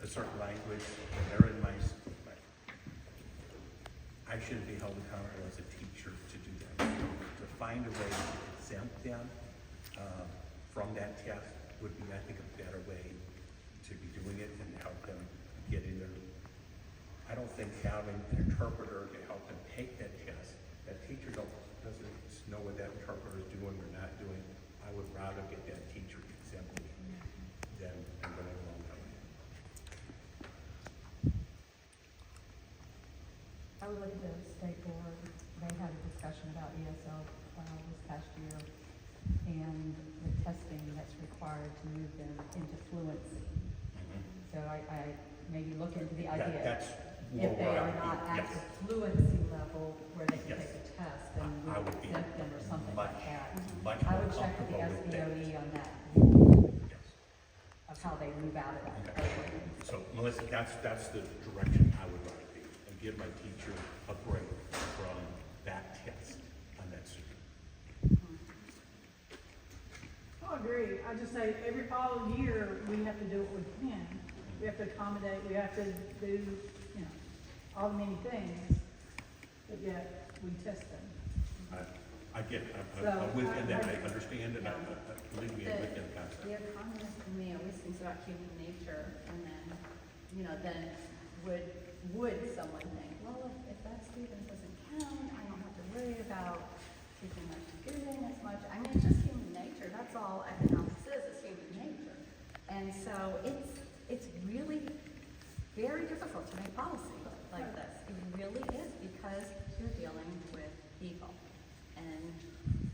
a certain language, and they're in my I shouldn't be held accountable as a teacher to do that. To find a way to exempt them from that test would be, I think, a better way to be doing it and help them get in there. I don't think having an interpreter to help them take that test, that teacher doesn't know what that interpreter is doing or not doing. I would rather get that teacher exempted than going along that way. I would look at the state board, they had a discussion about ESL this past year, and the testing that's required to move them into fluency. So I maybe look into the idea. That's If they more are where I not would at be, the fluency level where they can Yes. take a test, then we I would would be exempt them or something like that. much I more would check with the comfortable with that. SBOE on that, Yes. of how they move out of that Okay. program. So Melissa, that's the direction I would like to be, and give my teacher a break from that test on that student. I agree. I just say every following year, we have to do what we can. We have to accommodate, we have to do, you know, all the many things, but yet we test them. I get it, So, I'm within that, I I- understand, and I believe me, I'm within the concept. The economist in me always thinks about human nature, and then, then would someone think, well, if that student doesn't count, I don't have to worry about teaching much doing as much. I mean, it's just human nature, that's all economics is human nature. And so it's really very difficult to make policy like this. It really is, because you're dealing with people. And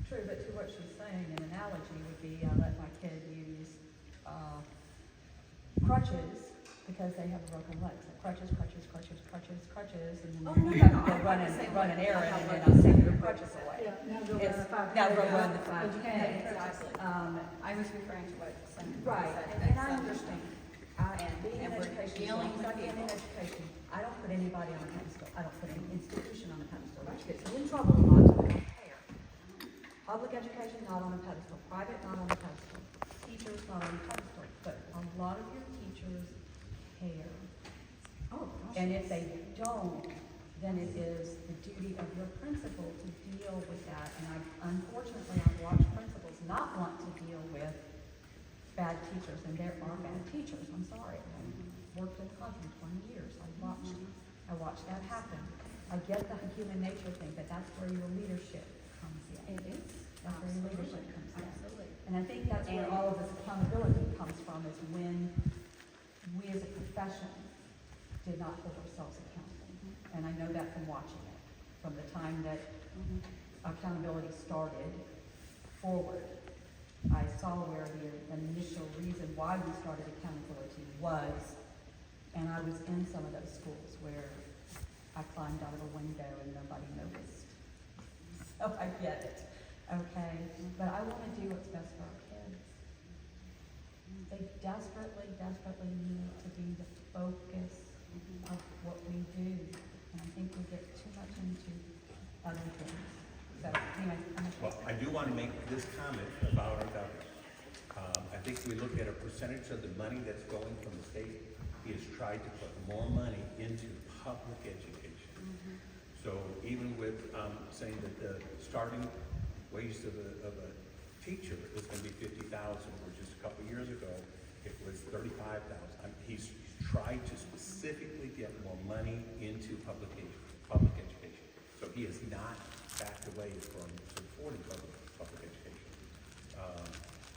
True, but to what she's saying, an analogy would be, I let my kid use crutches because they have broken legs. So crutches, and then Oh, you no, have no, to I'm run the an same errand, way. and then I'll take your crutches away. Yeah, now go It's, run the 5K. now go run the 5K. Exactly. I was referring to what Senator Right, said. and I understand. Being in And we're education, dealing with so being in people. education, I don't put anybody on a pedestal. I don't put any institution on a pedestal, which gets me in trouble a lot, I don't care. Public education, not on a pedestal. Private, not on a pedestal. Teachers, not on a pedestal. But a lot of your teachers care. Oh, gosh. And if they don't, then it is the duty of your principal to deal with that. And unfortunately, I've watched principals not want to deal with bad teachers, and there are bad teachers, I'm sorry. I've worked in the classroom 20 years, I watched that happen. I get the human nature thing, but that's where your leadership comes in. It is. That's where your leadership comes in. Absolutely. And I think that's where all of this accountability comes from, is when we as a profession did not hold ourselves accountable. And I know that from watching it, from the time that accountability started forward. I saw where the initial reason why we started accountability was, and I was in some of those schools where I climbed out of a window and nobody noticed. So I get it, okay? But I want to do what's best for our kids. They desperately need to be the focus of what we do. And I think we get too much into other things. So anyway, Well, I do want to make this comment about our governor. I think we look at a percentage of the money that's going from the state. He has tried to put more money into public education. So even with saying that the starting wages of a teacher is going to be $50,000, where just a couple years ago it was $35,000. He's tried to specifically get more money into public education. So he has not backed away from supporting public education.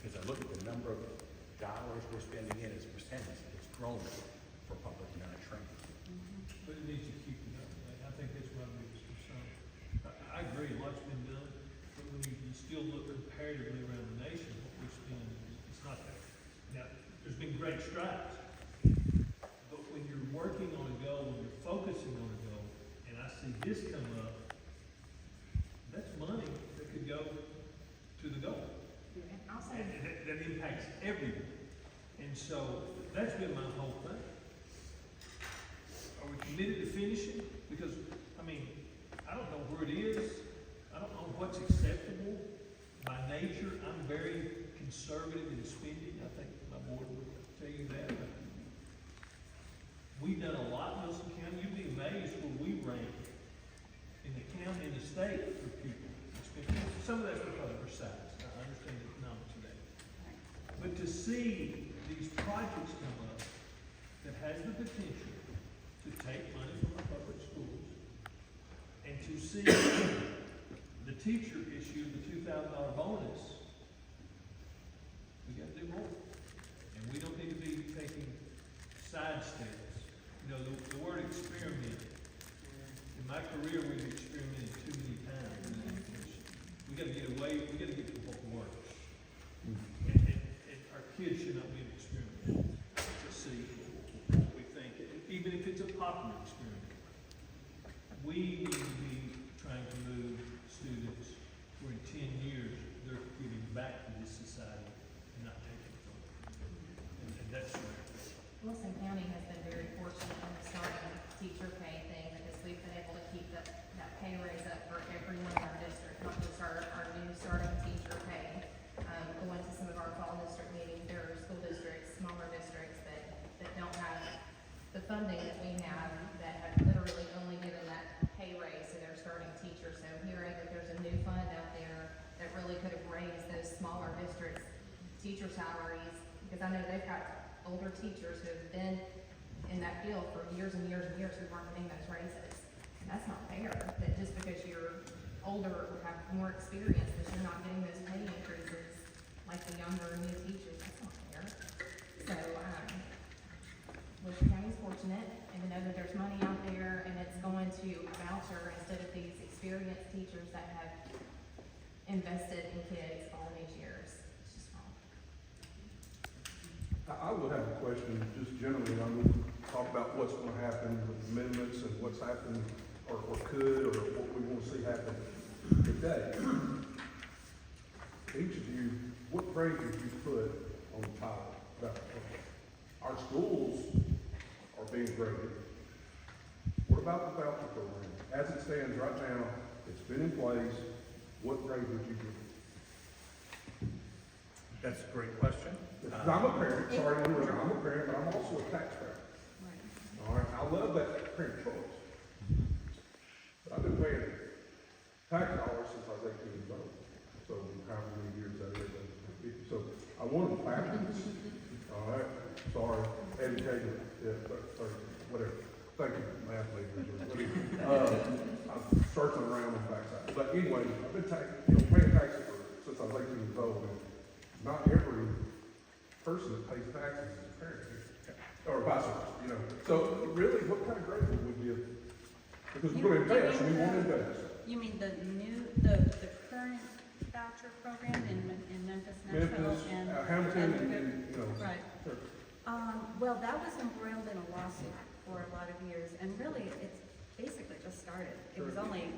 As I look at the number of dollars we're spending in as a percentage, it's grown for public non-training. But it needs to keep it up. I think that's my biggest concern. I agree, a lot's been done, but when you still look comparatively around the nation, what we spend, it's not that. Now, there's been great strides, but when you're working on a goal, when you're focusing on a goal, and I see this come up, that's money that could go to the goal. I'll say, And that impacts everyone. And so that's been my whole thing. Are we committed to finishing? Because, I don't know where it is. I don't know what's acceptable. By nature, I'm very conservative in spending. I think my board would tell you that. We've done a lot in Wilson County. You'd be amazed where we rank state for people. Some of that's because of our size, I understand the economics of that. But to see these projects come up that has the potential to take money from our public schools, and to see the teacher issue the $2,000 bonus, we gotta do more. And we don't need to be taking side steps. You know, the word experiment, in my career, we've experimented too many times in education. We gotta get away, we gotta get to what works. And our kids should not be an experiment to see what we think, even if it's a popular experiment. We need to be trying to move students where in 10 years, they're giving back to this society and not taking from it. And that's right. Wilson County has been very fortunate in the starting teacher pay thing, because we've been able to keep that pay raise up for everyone in our district, not just our new starting teacher pay. Going to some of our fall district meetings, there are school districts, smaller districts that don't have the funding that we have, that have literally only given that pay raise to their starting teacher. So hearing that there's a new fund out there that really could have raised those smaller districts' teacher salaries, because I know they've got older teachers who have been in that field for years and years and years who weren't getting those raises. And that's not fair, that just because you're older or have more experience, that you're not getting those pay increases like the younger new teachers. That's not fair. So, Wilson County's fortunate, and to know that there's money out there and it's going to a voucher instead of these experienced teachers that have invested in kids all these years. It's just wrong. I would have a question, just generally, I'm going to talk about what's going to happen with amendments and what's happened, or could, or what we want to see happen today. Each of you, what grade did you put on the title? About our schools are being graded. What about the voucher program? As it stands right now, it's been in place, what grade would you give it? That's a great question. I'm a parent, sorry, I'm a parent, but I'm also a taxpayer. All right, I love that parent choice. But I've been paying tax dollars since I was 18 years old. So however many years that is, so I wanted backwards. All right, sorry, educated, yeah, whatever. Thank you, math majors. I'm searching around on the backside. But anyway, I've been paying taxes since I was 18 years old. And not every person that pays taxes is a parent, or vice versa, So really, what kind of grade would we give? Because we're going to invest, we want to invest. You mean the current voucher program in Memphis, Nashville, and Hamilton, and right. Sure. Well, that was embroiled in a lawsuit for a lot of years, and really, it's basically just started. It was only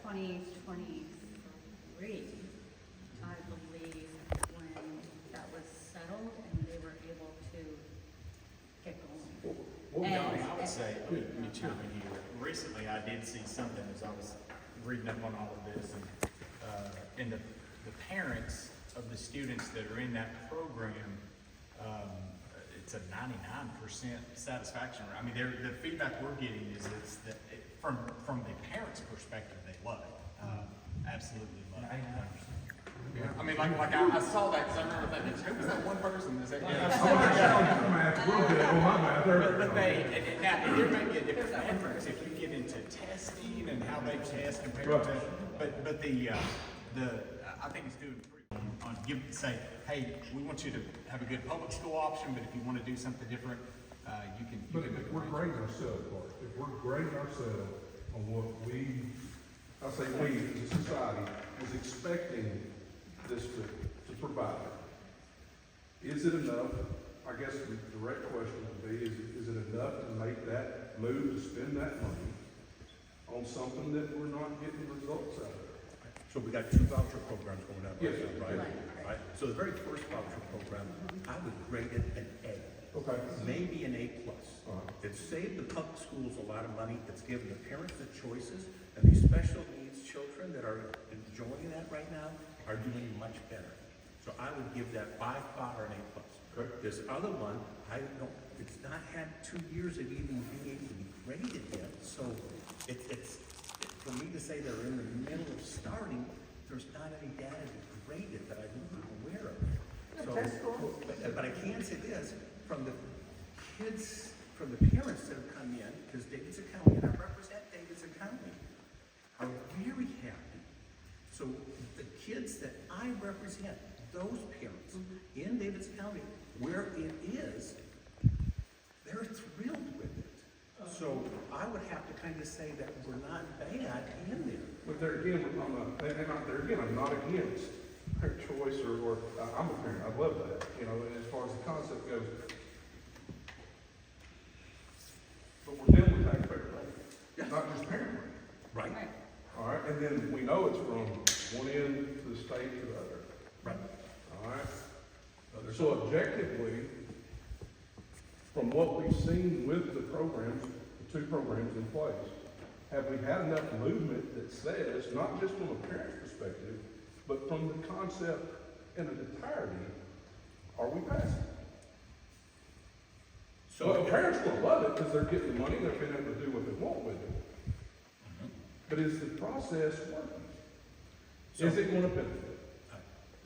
2023, I believe, when that was settled and they were able to get going. Well, And- Donnie, I would say, let me chime in here. Recently, I did see something as I was reading up on all of this, and the parents of the students that are in that program, it's a 99% satisfaction rate. I mean, the feedback we're getting is from the parents' perspective, they love it. Absolutely love it. 99%. Yeah, I mean, I saw that because I remember thinking, who was that one person that said, but there may be a different difference if you get into testing and how they test compared to, but I think it's doing pretty on say, hey, we want you to have a good public school option, but if you want to do something different, you can. But if we're grading ourselves, Bart, if we're grading ourselves on what I say we as a society was expecting this to provide, is it enough? I guess the direct question would be, is it enough to make that move, to spend that money on something that we're not getting results out of? So we got 2 voucher programs going on Yes. right now, right? So the very first voucher program, I would grade it an A. Okay. Maybe an A+. All right. It saved the public schools a lot of money. It's given the parents the choices, and these special needs children that are enjoying that right now are doing much better. So I would give that by far an A+. Okay. This other one, it's not had 2 years of even being able to be graded yet, so it's for me to say they're in the middle of starting, there's not any data to grade it that I'm aware of. So, That's cool. but I can say this, from the kids, from the parents that have come in, because Davidson County, and I represent Davidson County, are very happy. So the kids that I represent, those parents in Davidson County, where it is, they're thrilled with it. So I would have to kind of say that we're not bad in there. But there again, I'm not against parent choice or I'm a parent, I love that, you know, as far as the concept goes. But we're dealing with taxpayer money, not just parent money. Right? All right, and then we know it's from one end to the state to the other. Right. All right? So objectively, from what we've seen with the programs, the two programs in place, have we had enough movement that says, not just from a parent's perspective, but from the concept in its entirety, are we passing? So Well, parents will love it because they're getting the money, they're being able to do what they want with it. But is the process working? Is it going to benefit?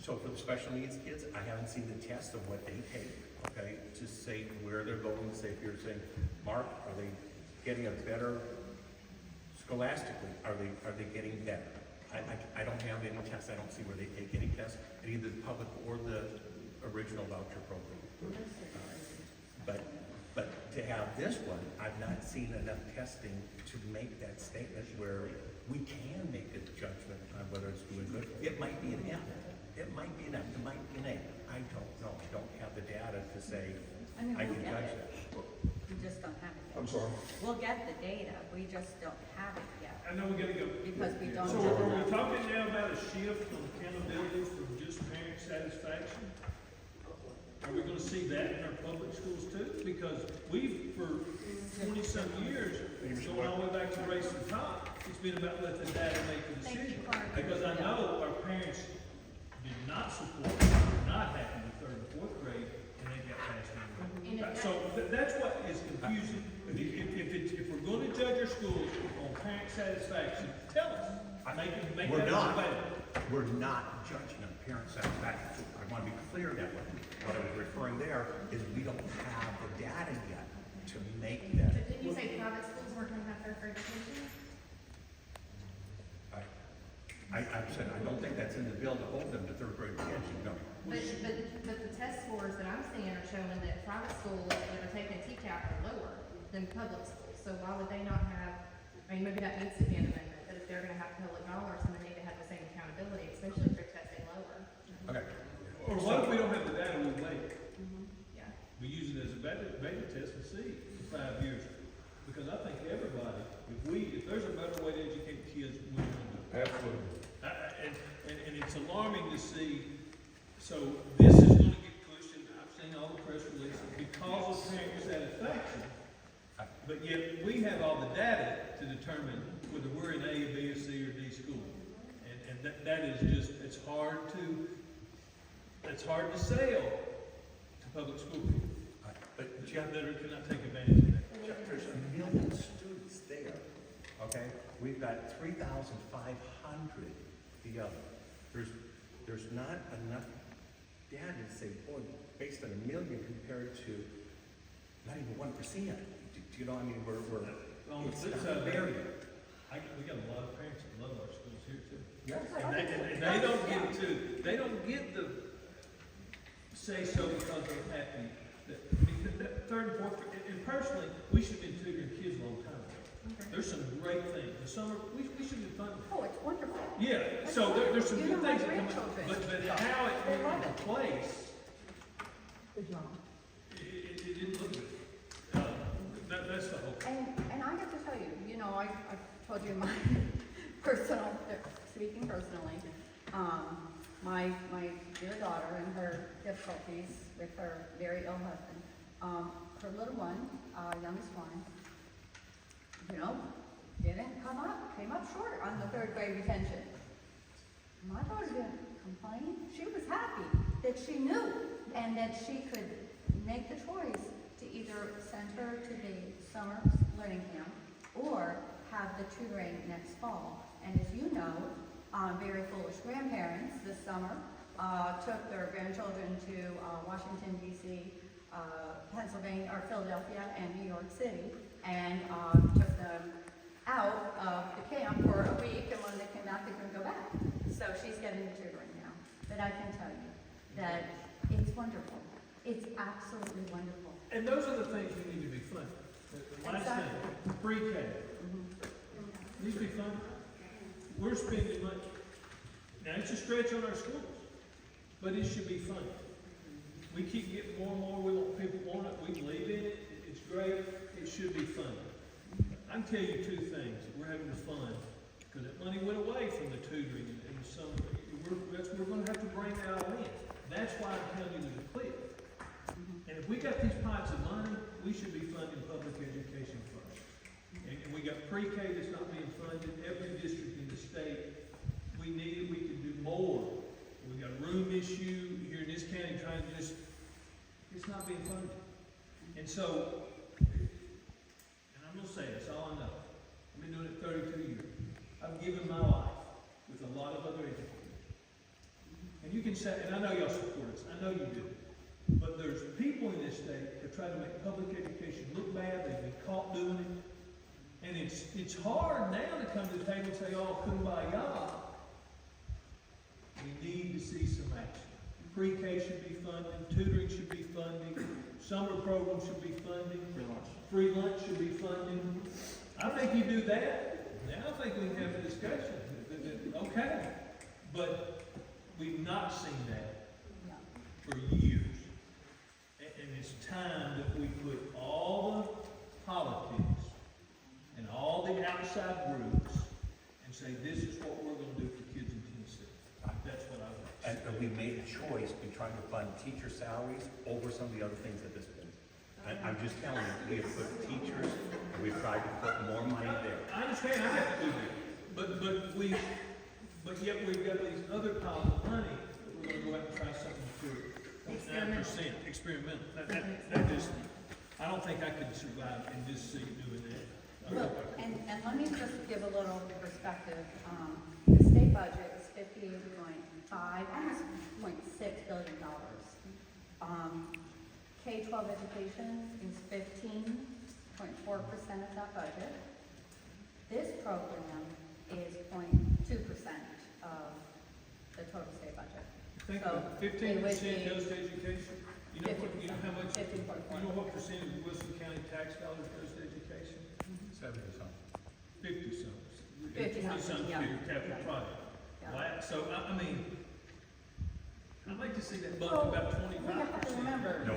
So for the special needs kids, I haven't seen the test of what they take, okay, to say where they're going, say if you're saying, Mark, are they getting a better scholastically, are they getting better? I don't have any tests, I don't see where they take any tests, in either the public or the original voucher program. But to have this one, I've not seen enough testing to make that statement where we can make a judgment on whether it's doing good. It might be an F, it might be an F, it might be an A. I don't know, I don't have the data to say I can judge that. We just don't have it yet. I'm sorry. We'll get the data, we just don't have it yet, I know we gotta go. because we don't So have are we enough. talking now about a shift from accountability from just parent satisfaction? Are we gonna see that in our public schools too? Because we've, for 20-some years, going all the way back to race and top, it's been about let the data make the decision. Because I know our parents did not support, not happy with third and fourth grade, and they got passed on. So that's what is confusing. If we're gonna judge our schools on parent satisfaction, tell us. Make We're that not. available. We're not judging on parent satisfaction. I want to be clear that way. What I was referring there is we don't have the data yet to make that. But didn't you say private schools weren't gonna have third grade education? I said, I don't think that's in the bill to hold them to third grade education, no. But the test scores that I'm seeing are showing that private schools that are taking TCAP are lower than public schools. So why would they not have, I mean, maybe that needs to be an amendment, that if they're gonna have public dollars, then they need to have the same accountability, especially if they're testing lower. Okay. Or what if we don't have the data, we wait? Yeah. We use it as a beta test and see for 5 years. Because I think everybody, if there's a better way to educate kids, we want to do it. Absolutely. And it's alarming to see, so this is gonna get pushed, and I've seen all the press releases, because of parent satisfaction. But yet, we have all the data to determine whether we're in A, B, or C, or D school. And that is just, it's hard to sell to public school people. But Jeff, That cannot take advantage of that. Jeff, there's 1 million students there, okay? We've got 3,500 the other. There's not enough data to say, boy, based on 1 million compared to not even 1%. Do you know, I mean, On the it's flip not side, a barrier. we got a lot of parents that love our schools here too. Yes. And they don't get the say so because they're happy. That third and fourth, and personally, we should have been tutoring kids a long time ago. There's some great things. The summer, we should have been fun. Oh, it's wonderful. Yeah, so there's some You good know my things that come grandchildren. but how it They love came into place, Good job. it didn't look good. That's the whole. And I have to tell you, you know, I told you my personal, speaking personally, my dear daughter and her difficulties with her very ill husband, her little one, youngest one, you know, came up short on the third grade retention. My daughter didn't complain. She was happy that she knew and that she could make the choice to either send her to the summer learning camp or have have the tutoring next fall. And as you know, very foolish grandparents this summer took their grandchildren to Washington DC, Pennsylvania, or Philadelphia and New York City, and took them out of the camp for a week, and when they came back, they couldn't go back. So she's getting the tutoring now. But I can tell you that it's wonderful. It's absolutely wonderful. And those are the things you need to be funded. The last thing, pre-K. Needs to be funded. We're spending money. Now, it's a stretch on our schools, but it should be funded. We keep getting more and more, we want people want it, we believe in it, it's great, it should be funded. I can tell you two things that we're having to fund, because that money went away from the tutoring and the summer. We're gonna have to bring that all in. That's why I'm telling you there's a cliff. And if we got these pots of money, we should be funding public education first. And we got pre-K that's not being funded, every district in the state, we need it, we can do more. We got a room issue here in this county trying to just, it's not being funded. And so, and I'm gonna say this, all I know, I've been doing it 32 years. I've given my life with a lot of other educators. And you can say, and I know y'all support us, I know you do. But there's people in this state that try to make public education look bad, they've been caught doing it. And it's hard now to come to the table and say, oh, kumbaya. We need to see some action. Pre-K should be funded, tutoring should be funded, summer programs should be funded, free lunch should be funded. I think you do that, now I think we can have a discussion. Okay, but we've not seen that for years. And it's time that we put all the politics and all the outside groups and say, this is what we're going to do for kids in Tennessee. That's what I would say. And we made a choice to try to fund teacher salaries over some of the other things at this point. And I'm just telling you, we have put teachers, and we've tried to put more money there. I understand, I have to do that. But yet we've got these other piles of money that we're going to go out and try something for 9%. Experimental. That just, I don't think I could survive in this seat doing that. Well, and let me just give a little perspective. The state budget is $58.5, almost $0.6 billion. K-12 education is 15.4% of that budget. This program is 0.2% of the total state budget. Think So 15% it would be goes to education. You know what, you know how much, 15.4. you know what percentage of Wilson County tax dollars goes to education? 70-something. 50-something. 50-something, yeah. For your capital Yeah. project. Yeah. Wow, so I mean, I'd like to see that bump to about 25%. We have to remember. No,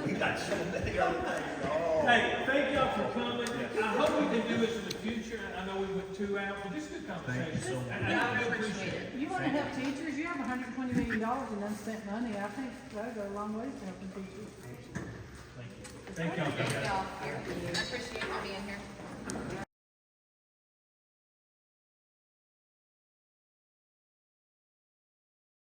we got so many other things. Oh. Hey, thank y'all for coming. I hope we can do this in the future. I know we went 2 hours, but this is a good conversation. Thank you so much. And I appreciate it. You wanna help teachers, you have $120 million in unspent money, I think that'll go a long ways to helping teachers. Thank you. Thank y'all. Thank y'all. I appreciate you being here.